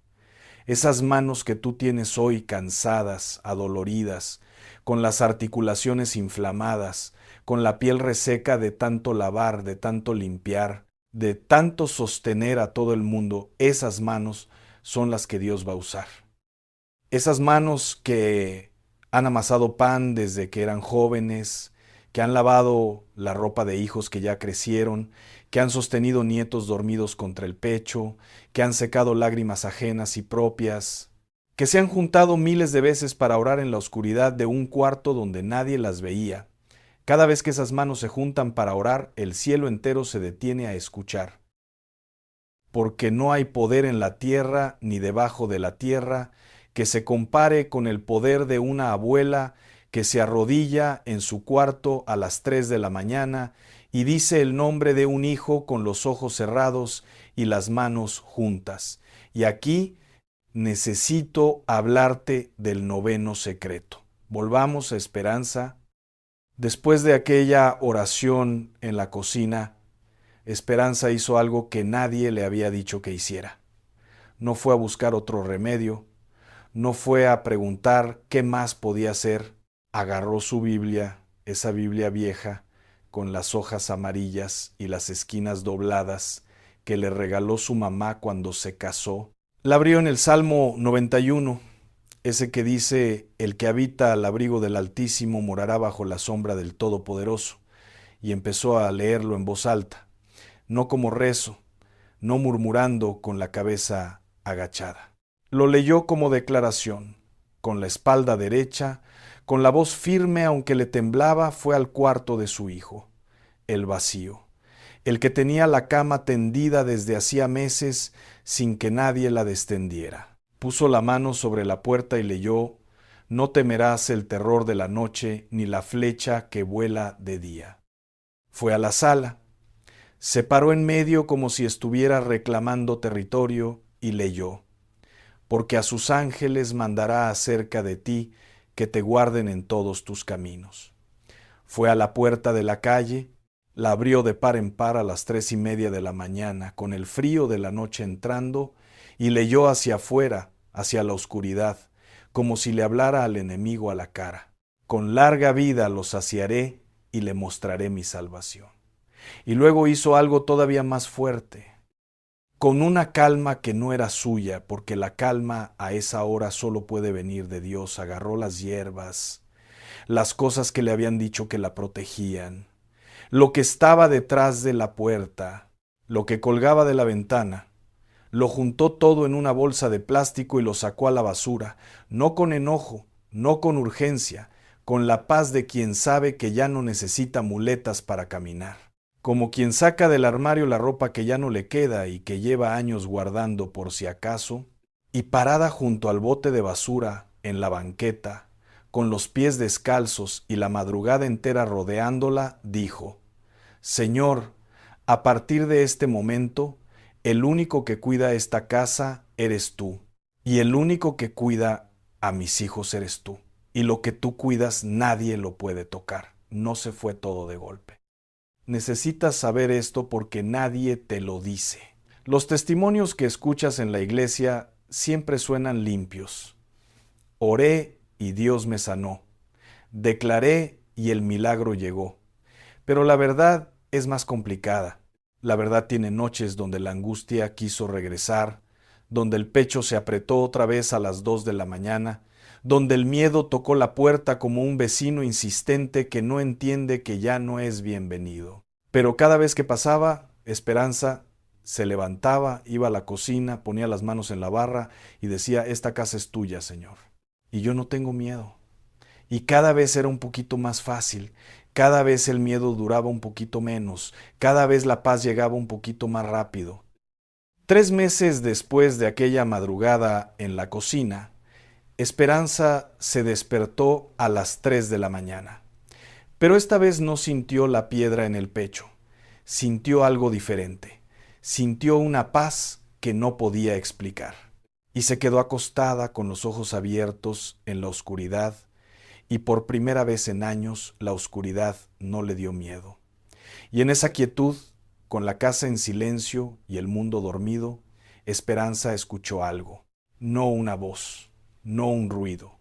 Esas manos que tú tienes hoy cansadas, adoloridas, con las articulaciones inflamadas, con la piel reseca de tanto lavar, de tanto limpiar, de tanto sostener a todo el mundo, esas manos son las que Dios va a usar. Esas manos que han amasado pan desde que eran jóvenes, que han lavado la ropa de hijos que ya crecieron, que han sostenido nietos dormidos contra el pecho, que han secado lágrimas ajenas y propias, que se han juntado miles de veces para orar en la oscuridad de un cuarto donde nadie las veía. Cada vez que esas manos se juntan para orar, el cielo entero se detiene a escuchar. Porque no hay poder en la tierra ni debajo de la tierra que se compare con el poder de una abuela que se arrodilla en su cuarto a las 3 de la mañana y dice el nombre de un hijo con los ojos cerrados y las manos juntas. Y aquí necesito hablarte del noveno secreto. Volvamos a Esperanza. Después de aquella oración en la cocina, Esperanza hizo algo que nadie le había dicho que hiciera. No fue a buscar otro remedio, no fue a preguntar qué más podía hacer. Agarró su Biblia, esa Biblia vieja, con las hojas amarillas y las esquinas dobladas, que le regaló su mamá cuando se casó. La abrió en el Salmo 91, ese que dice, el que habita al abrigo del Altísimo morará bajo la sombra del Todopoderoso, y empezó a leerlo en voz alta, no como rezo, no murmurando con la cabeza agachada. Lo leyó como declaración, con la espalda derecha, con la voz firme aunque le temblaba, fue al cuarto de su hijo, el vacío, el que tenía la cama tendida desde hacía meses sin que nadie la descendiera. Puso la mano sobre la puerta y leyó, no temerás el terror de la noche ni la flecha que vuela de día. Fue a la sala, se paró en medio como si estuviera reclamando territorio y leyó, porque a sus ángeles mandará acerca de ti que te guarden en todos tus caminos. Fue a la puerta de la calle, la abrió de par en par a las 3:30 de la mañana, con el frío de la noche entrando, y leyó hacia afuera, hacia la oscuridad, como si le hablara al enemigo a la cara. Con larga vida lo saciaré y le mostraré mi salvación. Y luego hizo algo todavía más fuerte, con una calma que no era suya, porque la calma a esa hora solo puede venir de Dios. Agarró las hierbas, las cosas que le habían dicho que la protegían, lo que estaba detrás de la puerta, lo que colgaba de la ventana, lo juntó todo en una bolsa de plástico y lo sacó a la basura, no con enojo, no con urgencia, con la paz de quien sabe que ya no necesita muletas para caminar. Como quien saca del armario la ropa que ya no le queda y que lleva años guardando por si acaso, y parada junto al bote de basura en la banqueta, con los pies descalzos y la madrugada entera rodeándola, dijo, Señor, a partir de este momento, el único que cuida esta casa eres tú, y el único que cuida a mis hijos eres tú, y lo que tú cuidas nadie lo puede tocar. No se fue todo de golpe. Necesitas saber esto porque nadie te lo dice. Los testimonios que escuchas en la iglesia siempre suenan limpios. Oré y Dios me sanó. Declaré y el milagro llegó. Pero la verdad es más complicada. La verdad tiene noches donde la angustia quiso regresar, donde el pecho se apretó otra vez a las 2 de la mañana, donde el miedo tocó la puerta como un vecino insistente que no entiende que ya no es bienvenido. Pero cada vez que pasaba, Esperanza se levantaba, iba a la cocina, ponía las manos en la barra y decía: esta casa es tuya, Señor. Y yo no tengo miedo. Y cada vez era un poquito más fácil, cada vez el miedo duraba un poquito menos, cada vez la paz llegaba un poquito más rápido. 3 meses después de aquella madrugada en la cocina, Esperanza se despertó a las 3 de la mañana. Pero esta vez no sintió la piedra en el pecho, sintió algo diferente, sintió una paz que no podía explicar. Y se quedó acostada con los ojos abiertos en la oscuridad, y por primera vez en años la oscuridad no le dio miedo. Y en esa quietud, con la casa en silencio y el mundo dormido, Esperanza escuchó algo, no una voz, no un ruido,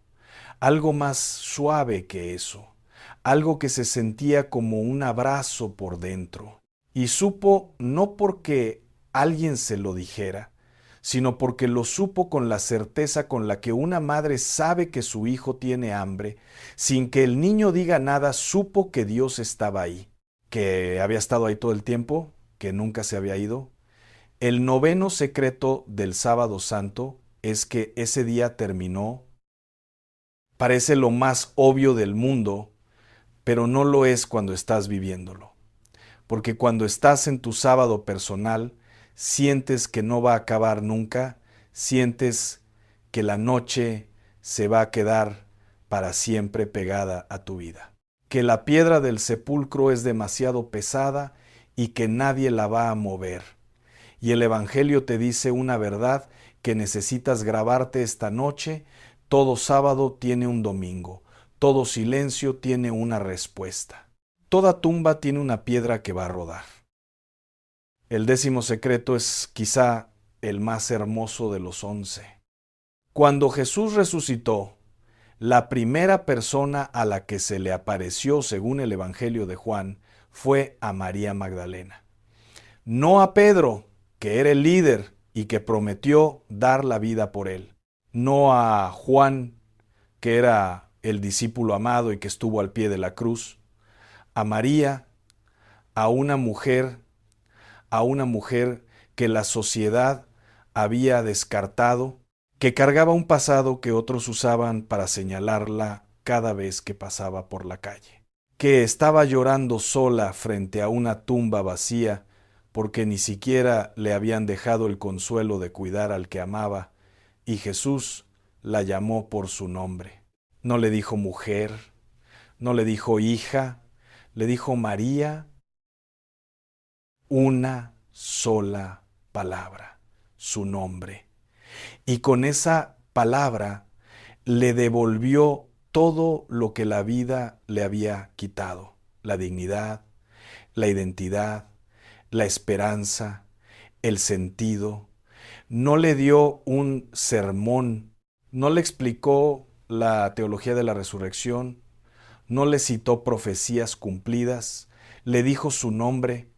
algo más suave que eso, algo que se sentía como un abrazo por dentro. Y supo no porque alguien se lo dijera, sino porque lo supo con la certeza con la que una madre sabe que su hijo tiene hambre, sin que el niño diga nada, supo que Dios estaba ahí, que había estado ahí todo el tiempo, que nunca se había ido. El noveno secreto del Sábado Santo es que ese día terminó. Parece lo más obvio del mundo, pero no lo es cuando estás viviéndolo. Porque cuando estás en tu sábado personal, sientes que no va a acabar nunca, sientes que la noche se va a quedar para siempre pegada a tu vida. Que la piedra del sepulcro es demasiado pesada y que nadie la va a mover. Y el Evangelio te dice una verdad que necesitas grabarte esta noche. Todo sábado tiene un domingo, todo silencio tiene una respuesta. Toda tumba tiene una piedra que va a rodar. El 10º secreto es quizá el más hermoso de los 11. Cuando Jesús resucitó, la primera persona a la que se le apareció, según el Evangelio de Juan, fue a María Magdalena. No a Pedro, que era el líder y que prometió dar la vida por él. No a Juan, que era el discípulo amado y que estuvo al pie de la cruz. A María, a una mujer que la sociedad había descartado, que cargaba un pasado que otros usaban para señalarla cada vez que pasaba por la calle, que estaba llorando sola frente a una tumba vacía porque ni siquiera le habían dejado el consuelo de cuidar al que amaba, y Jesús la llamó por su nombre. No le dijo mujer, no le dijo hija, le dijo María, una sola palabra, su nombre. Y con esa palabra le devolvió todo lo que la vida le había quitado: la dignidad, la identidad, la esperanza, el sentido. No le dio un sermón, no le explicó la teología de la resurrección, no le citó profecías cumplidas, le dijo su nombre,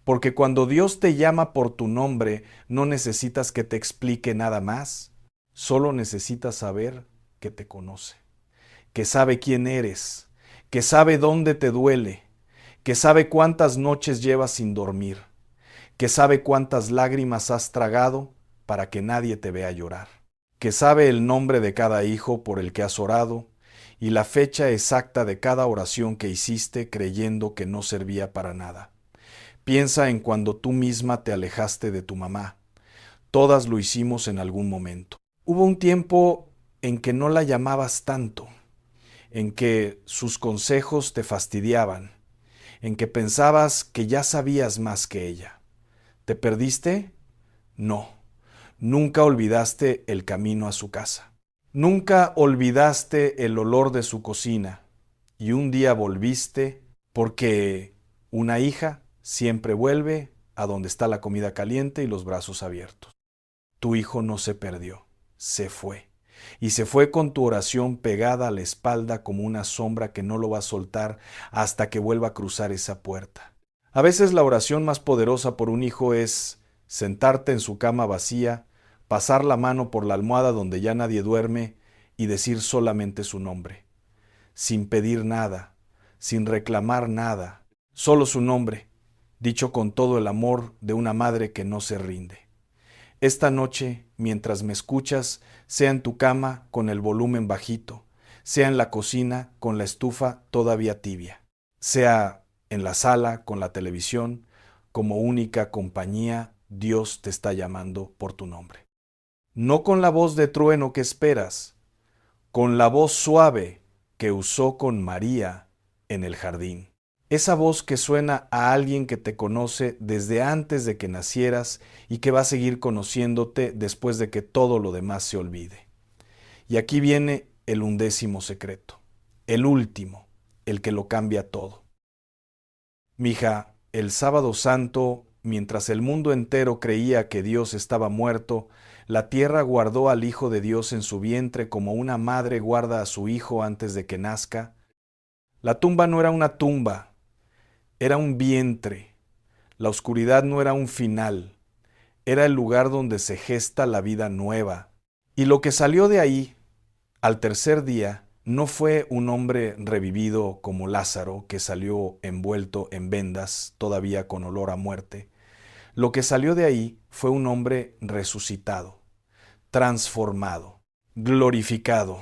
porque cuando Dios te llama por tu nombre, no necesitas que te explique nada más, solo necesitas saber que te conoce, que sabe quién eres, que sabe dónde te duele, que sabe cuántas noches llevas sin dormir, que sabe cuántas lágrimas has tragado para que nadie te vea llorar, que sabe el nombre de cada hijo por el que has orado y la fecha exacta de cada oración que hiciste creyendo que no servía para nada. Piensa en cuando tú misma te alejaste de tu mamá. Todas lo hicimos en algún momento. Hubo un tiempo en que no la llamabas tanto, en que sus consejos te fastidiaban, en que pensabas que ya sabías más que ella. ¿Te perdiste? No. Nunca olvidaste el camino a su casa. Nunca olvidaste el olor de su cocina. Y un día volviste porque una hija siempre vuelve a donde está la comida caliente y los brazos abiertos. Tu hijo no se perdió, se fue. Y se fue con tu oración pegada a la espalda como una sombra que no lo va a soltar hasta que vuelva a cruzar esa puerta. A veces la oración más poderosa por un hijo es sentarte en su cama vacía, pasar la mano por la almohada donde ya nadie duerme y decir solamente su nombre, sin pedir nada, sin reclamar nada, solo su nombre, dicho con todo el amor de una madre que no se rinde. Esta noche, mientras me escuchas, sea en tu cama con el volumen bajito, sea en la cocina con la estufa todavía tibia, sea en la sala con la televisión, como única compañía, Dios te está llamando por tu nombre. No con la voz de trueno que esperas, con la voz suave que usó con María en el jardín. Esa voz que suena a alguien que te conoce desde antes de que nacieras y que va a seguir conociéndote después de que todo lo demás se olvide. Y aquí viene el 11º secreto, el último, el que lo cambia todo. Mija, el sábado santo, mientras el mundo entero creía que Dios estaba muerto, la tierra guardó al Hijo de Dios en su vientre como una madre guarda a su hijo antes de que nazca. La tumba no era una tumba, era un vientre. La oscuridad no era un final, era el lugar donde se gesta la vida nueva. Y lo que salió de ahí, al tercer día, no fue un hombre revivido como Lázaro, que salió envuelto en vendas, todavía con olor a muerte. Lo que salió de ahí fue un hombre resucitado, transformado, glorificado,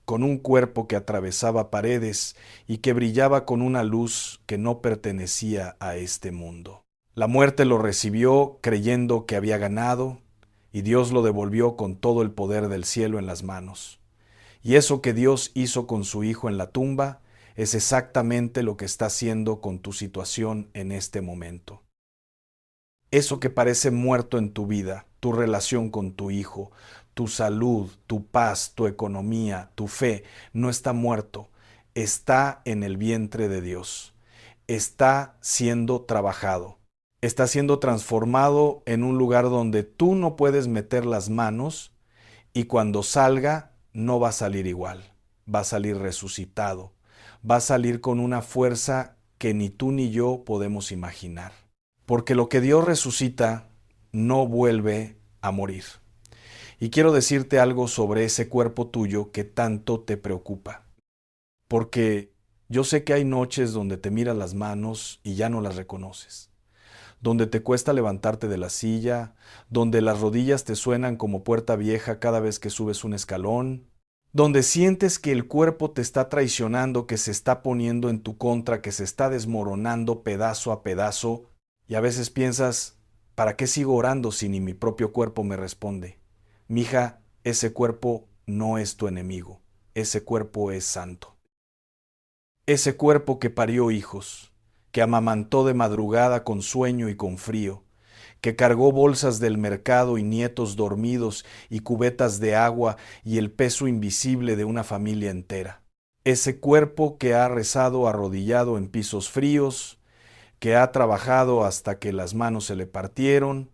con un cuerpo que atravesaba paredes y que brillaba con una luz que no pertenecía a este mundo. La muerte lo recibió creyendo que había ganado, y Dios lo devolvió con todo el poder del cielo en las manos. Y eso que Dios hizo con su Hijo en la tumba es exactamente lo que está haciendo con tu situación en este momento. Eso que parece muerto en tu vida, tu relación con tu hijo, tu salud, tu paz, tu economía, tu fe, no está muerto, está en el vientre de Dios, está siendo trabajado, está siendo transformado en un lugar donde tú no puedes meter las manos y cuando salga no va a salir igual, va a salir resucitado, va a salir con una fuerza que ni tú ni yo podemos imaginar. Porque lo que Dios resucita no vuelve a morir. Y quiero decirte algo sobre ese cuerpo tuyo que tanto te preocupa. Porque yo sé que hay noches donde te miras las manos y ya no las reconoces. Donde te cuesta levantarte de la silla, donde las rodillas te suenan como puerta vieja cada vez que subes un escalón, donde sientes que el cuerpo te está traicionando, que se está poniendo en tu contra, que se está desmoronando pedazo a pedazo. Y a veces piensas, ¿para qué sigo orando si ni mi propio cuerpo me responde? Mija, ese cuerpo no es tu enemigo, ese cuerpo es santo. Ese cuerpo que parió hijos, que amamantó de madrugada con sueño y con frío, que cargó bolsas del mercado y nietos dormidos y cubetas de agua y el peso invisible de una familia entera. Ese cuerpo que ha rezado arrodillado en pisos fríos, que ha trabajado hasta que las manos se le partieron,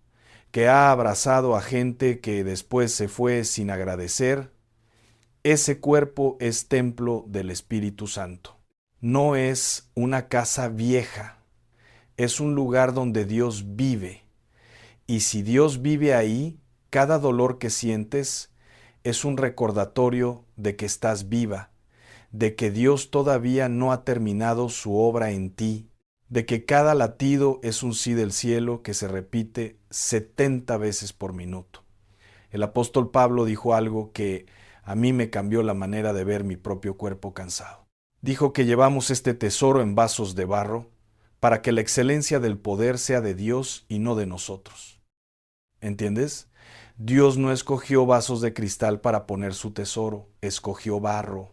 que ha abrazado a gente que después se fue sin agradecer, ese cuerpo es templo del Espíritu Santo. No es una casa vieja, es un lugar donde Dios vive. Y si Dios vive ahí, cada dolor que sientes es un recordatorio de que estás viva, de que Dios todavía no ha terminado su obra en ti, de que cada latido es un sí del cielo que se repite 70 veces por minuto. El apóstol Pablo dijo algo que a mí me cambió la manera de ver mi propio cuerpo cansado. Dijo que llevamos este tesoro en vasos de barro para que la excelencia del poder sea de Dios y no de nosotros. ¿Entiendes? Dios no escogió vasos de cristal para poner su tesoro, escogió barro.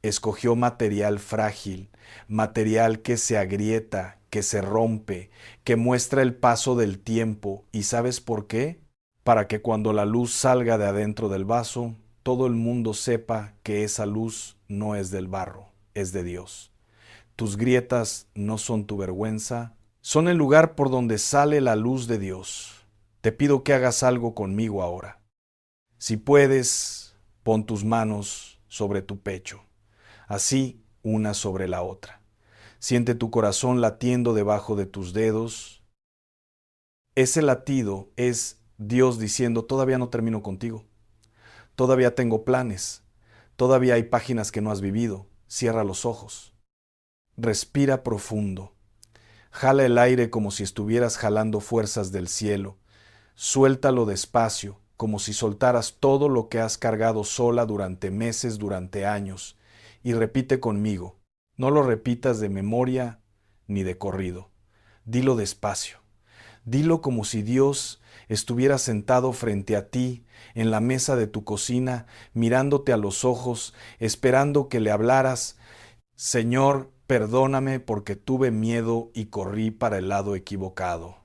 Escogió material frágil, material que se agrieta, que se rompe, que muestra el paso del tiempo. ¿Y sabes por qué? Para que cuando la luz salga de adentro del vaso, todo el mundo sepa que esa luz no es del barro, es de Dios. Tus grietas no son tu vergüenza, son el lugar por donde sale la luz de Dios. Te pido que hagas algo conmigo ahora. Si puedes, pon tus manos sobre tu pecho, así una sobre la otra. Siente tu corazón latiendo debajo de tus dedos. Ese latido es Dios diciendo, todavía no termino contigo. Todavía tengo planes. Todavía hay páginas que no has vivido. Cierra los ojos. Respira profundo. Jala el aire como si estuvieras jalando fuerzas del cielo. Suéltalo despacio, como si soltaras todo lo que has cargado sola durante meses, durante años. Y repite conmigo. No lo repitas de memoria ni de corrido. Dilo despacio. Dilo como si Dios estuviera sentado frente a ti en la mesa de tu cocina, mirándote a los ojos, esperando que le hablaras. Señor, perdóname porque tuve miedo y corrí para el lado equivocado.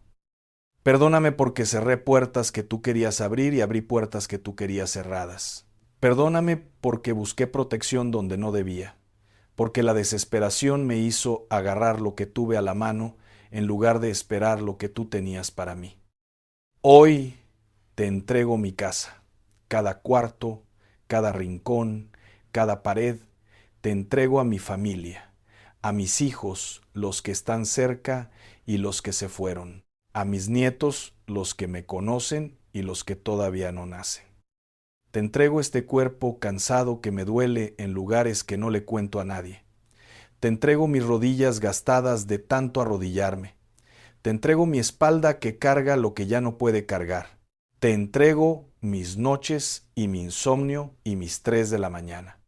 Perdóname porque cerré puertas que tú querías abrir y abrí puertas que tú querías cerradas. Perdóname porque busqué protección donde no debía, porque la desesperación me hizo agarrar lo que tuve a la mano en lugar de esperar lo que tú tenías para mí. Hoy te entrego mi casa, cada cuarto, cada rincón, cada pared, te entrego a mi familia, a mis hijos, los que están cerca y los que se fueron, a mis nietos, los que me conocen y los que todavía no nacen. Te entrego este cuerpo cansado que me duele en lugares que no le cuento a nadie. Te entrego mis rodillas gastadas de tanto arrodillarme. Te entrego mi espalda que carga lo que ya no puede cargar. Te entrego mis noches y mi insomnio y mis 3 de la mañana.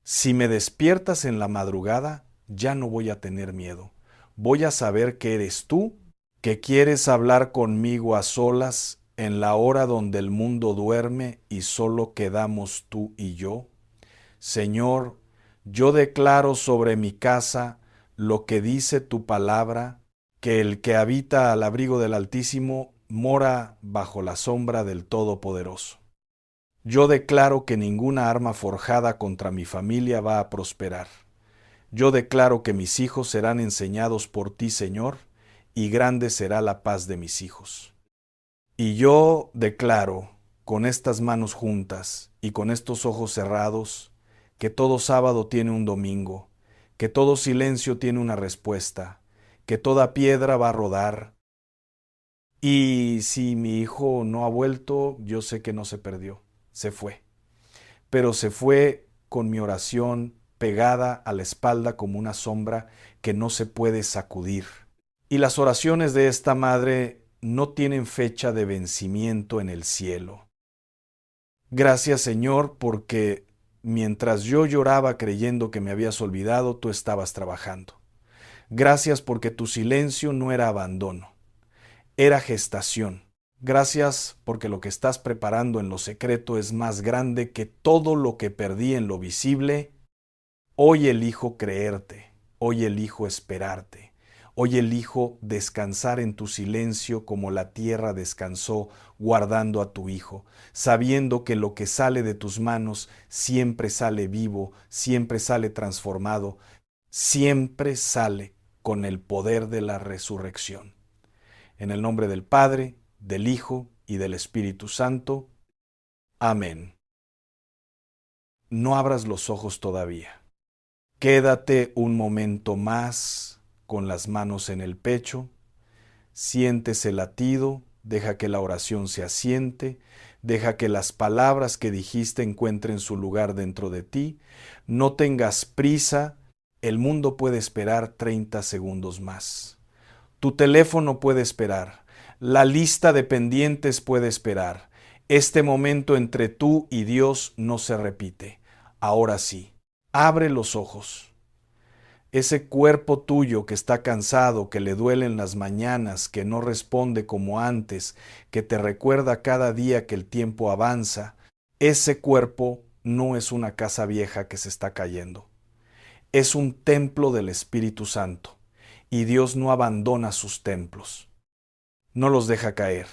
Si me despiertas en la madrugada, ya no voy a tener miedo. Voy a saber que eres tú, que quieres hablar conmigo a solas en la hora donde el mundo duerme y solo quedamos tú y yo. Señor, yo declaro sobre mi casa lo que dice tu palabra, que el que habita al abrigo del Altísimo mora bajo la sombra del Todopoderoso. Yo declaro que ninguna arma forjada contra mi familia va a prosperar. Yo declaro que mis hijos serán enseñados por ti, Señor, y grande será la paz de mis hijos. Y yo declaro, con estas manos juntas y con estos ojos cerrados, que todo sábado tiene un domingo, que todo silencio tiene una respuesta, que toda piedra va a rodar. Y si mi hijo no ha vuelto, yo sé que no se perdió, se fue. Pero se fue con mi oración pegada a la espalda como una sombra que no se puede sacudir. Y las oraciones de esta madre no tienen fecha de vencimiento en el cielo. Gracias, Señor, porque mientras yo lloraba creyendo que me habías olvidado, tú estabas trabajando. Gracias porque tu silencio no era abandono, era gestación. Gracias porque lo que estás preparando en lo secreto es más grande que todo lo que perdí en lo visible. Hoy elijo creerte, hoy elijo esperarte, hoy elijo descansar en tu silencio como la tierra descansó guardando a tu hijo, sabiendo que lo que sale de tus manos siempre sale vivo, siempre sale transformado, siempre sale con el poder de la resurrección. En el nombre del Padre, del Hijo y del Espíritu Santo. Amén. No abras los ojos todavía. Quédate un momento más con las manos en el pecho. Siente ese latido, deja que la oración se asiente, deja que las palabras que dijiste encuentren su lugar dentro de ti. No tengas prisa, el mundo puede esperar 30 segundos más. Tu teléfono puede esperar. La lista de pendientes puede esperar. Este momento entre tú y Dios no se repite. Ahora sí, abre los ojos. Ese cuerpo tuyo que está cansado, que le duelen las mañanas, que no responde como antes, que te recuerda cada día que el tiempo avanza, ese cuerpo no es una casa vieja que se está cayendo. Es un templo del Espíritu Santo. Y Dios no abandona sus templos. No los deja caer.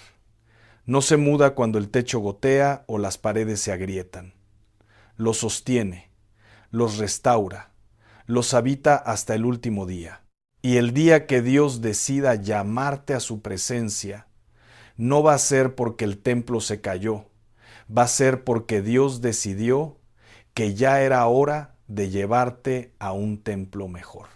No se muda cuando el techo gotea o las paredes se agrietan. Los sostiene, los restaura, los habita hasta el último día. Y el día que Dios decida llamarte a su presencia, no va a ser porque el templo se cayó, va a ser porque Dios decidió que ya era hora de llevarte a un templo mejor.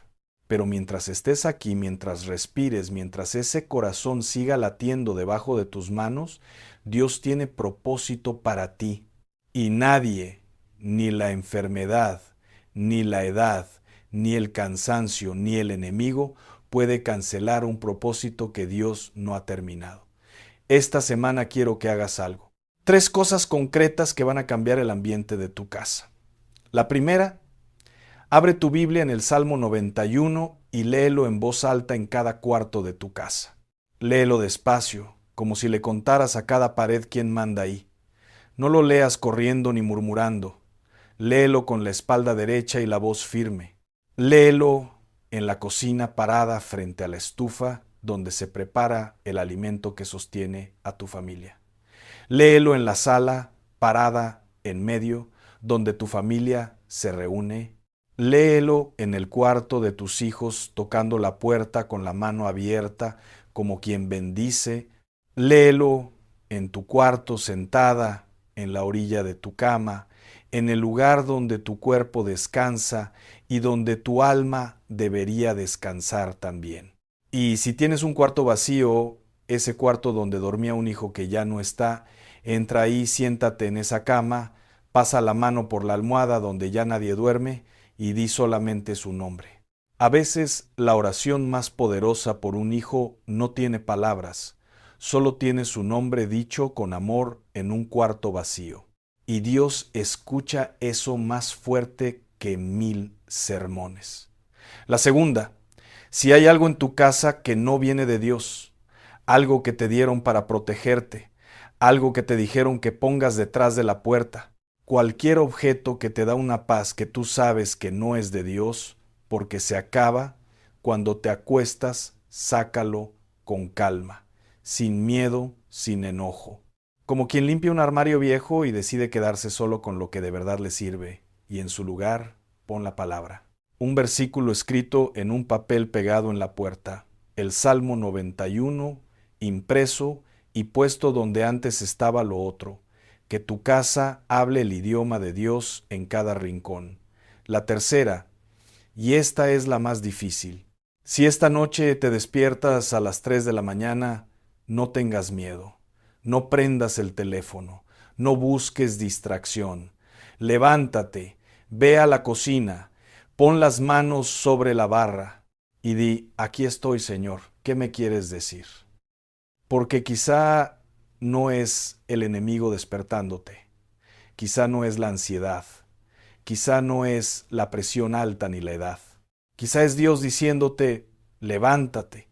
Pero mientras estés aquí, mientras respires, mientras ese corazón siga latiendo debajo de tus manos, Dios tiene propósito para ti. Y nadie, ni la enfermedad, ni la edad, ni el cansancio, ni el enemigo, puede cancelar un propósito que Dios no ha terminado. Esta semana quiero que hagas algo. 3 cosas concretas que van a cambiar el ambiente de tu casa. La primera, abre tu Biblia en el Salmo 91 y léelo en voz alta en cada cuarto de tu casa. Léelo despacio, como si le contaras a cada pared quién manda ahí. No lo leas corriendo ni murmurando. Léelo con la espalda derecha y la voz firme. Léelo en la cocina parada frente a la estufa donde se prepara el alimento que sostiene a tu familia. Léelo en la sala parada en medio donde tu familia se reúne. Léelo en el cuarto de tus hijos tocando la puerta con la mano abierta como quien bendice. Léelo en tu cuarto sentada en la orilla de tu cama, en el lugar donde tu cuerpo descansa y donde tu alma debería descansar también. Y si tienes un cuarto vacío, ese cuarto donde dormía un hijo que ya no está, entra ahí, siéntate en esa cama, pasa la mano por la almohada donde ya nadie duerme y di solamente su nombre. A veces la oración más poderosa por un hijo no tiene palabras, solo tiene su nombre dicho con amor en un cuarto vacío. Y Dios escucha eso más fuerte que 1000 sermones. La segunda, si hay algo en tu casa que no viene de Dios, algo que te dieron para protegerte, algo que te dijeron que pongas detrás de la puerta, cualquier objeto que te da una paz que tú sabes que no es de Dios, porque se acaba, cuando te acuestas, sácalo con calma, sin miedo, sin enojo. Como quien limpia un armario viejo y decide quedarse solo con lo que de verdad le sirve, y en su lugar pon la palabra. Un versículo escrito en un papel pegado en la puerta, el Salmo 91, impreso y puesto donde antes estaba lo otro, que tu casa hable el idioma de Dios en cada rincón. La tercera, y esta es la más difícil. Si esta noche te despiertas a las 3 de la mañana, no tengas miedo, no prendas el teléfono, no busques distracción. Levántate, ve a la cocina, pon las manos sobre la barra y di, aquí estoy, Señor, ¿qué me quieres decir? Porque quizá no es el enemigo despertándote, quizá no es la ansiedad, quizá no es la presión alta ni la edad. Quizá es Dios diciéndote, levántate,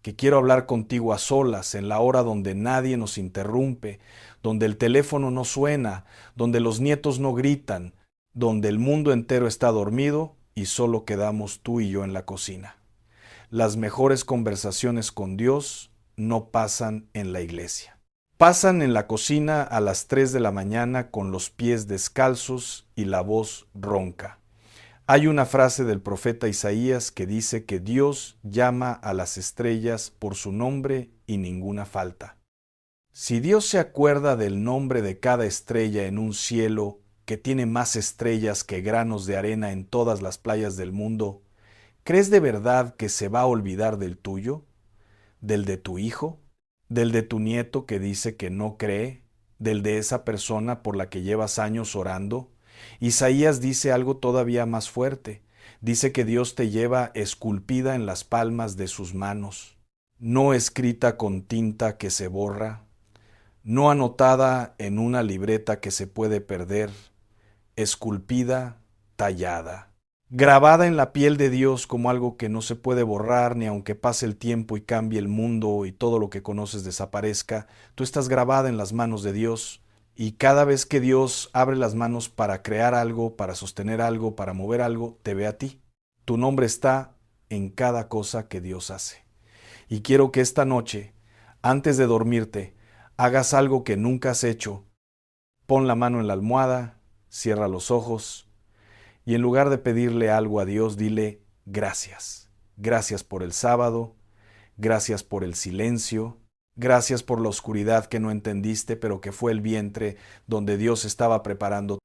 que quiero hablar contigo a solas, en la hora donde nadie nos interrumpe, donde el teléfono no suena, donde los nietos no gritan, donde el mundo entero está dormido y solo quedamos tú y yo en la cocina. Las mejores conversaciones con Dios no pasan en la iglesia. Pasan en la cocina a las 3 de la mañana con los pies descalzos y la voz ronca. Hay una frase del profeta Isaías que dice que Dios llama a las estrellas por su nombre y ninguna falta. Si Dios se acuerda del nombre de cada estrella en un cielo que tiene más estrellas que granos de arena en todas las playas del mundo, ¿crees de verdad que se va a olvidar del tuyo? ¿Del de tu hijo? ¿Del de tu nieto que dice que no cree? ¿Del de esa persona por la que llevas años orando? Isaías dice algo todavía más fuerte. Dice que Dios te lleva esculpida en las palmas de sus manos, no escrita con tinta que se borra, no anotada en una libreta que se puede perder, esculpida, tallada, grabada en la piel de Dios como algo que no se puede borrar ni aunque pase el tiempo y cambie el mundo y todo lo que conoces desaparezca. Tú estás grabada en las manos de Dios. Y cada vez que Dios abre las manos para crear algo, para sostener algo, para mover algo, te ve a ti. Tu nombre está en cada cosa que Dios hace. Y quiero que esta noche, antes de dormirte, hagas algo que nunca has hecho. Pon la mano en la almohada, cierra los ojos y en lugar de pedirle algo a Dios, dile gracias. Gracias por el sábado, gracias por el silencio. Gracias por la oscuridad que no entendiste, pero que fue el vientre donde Dios estaba preparando.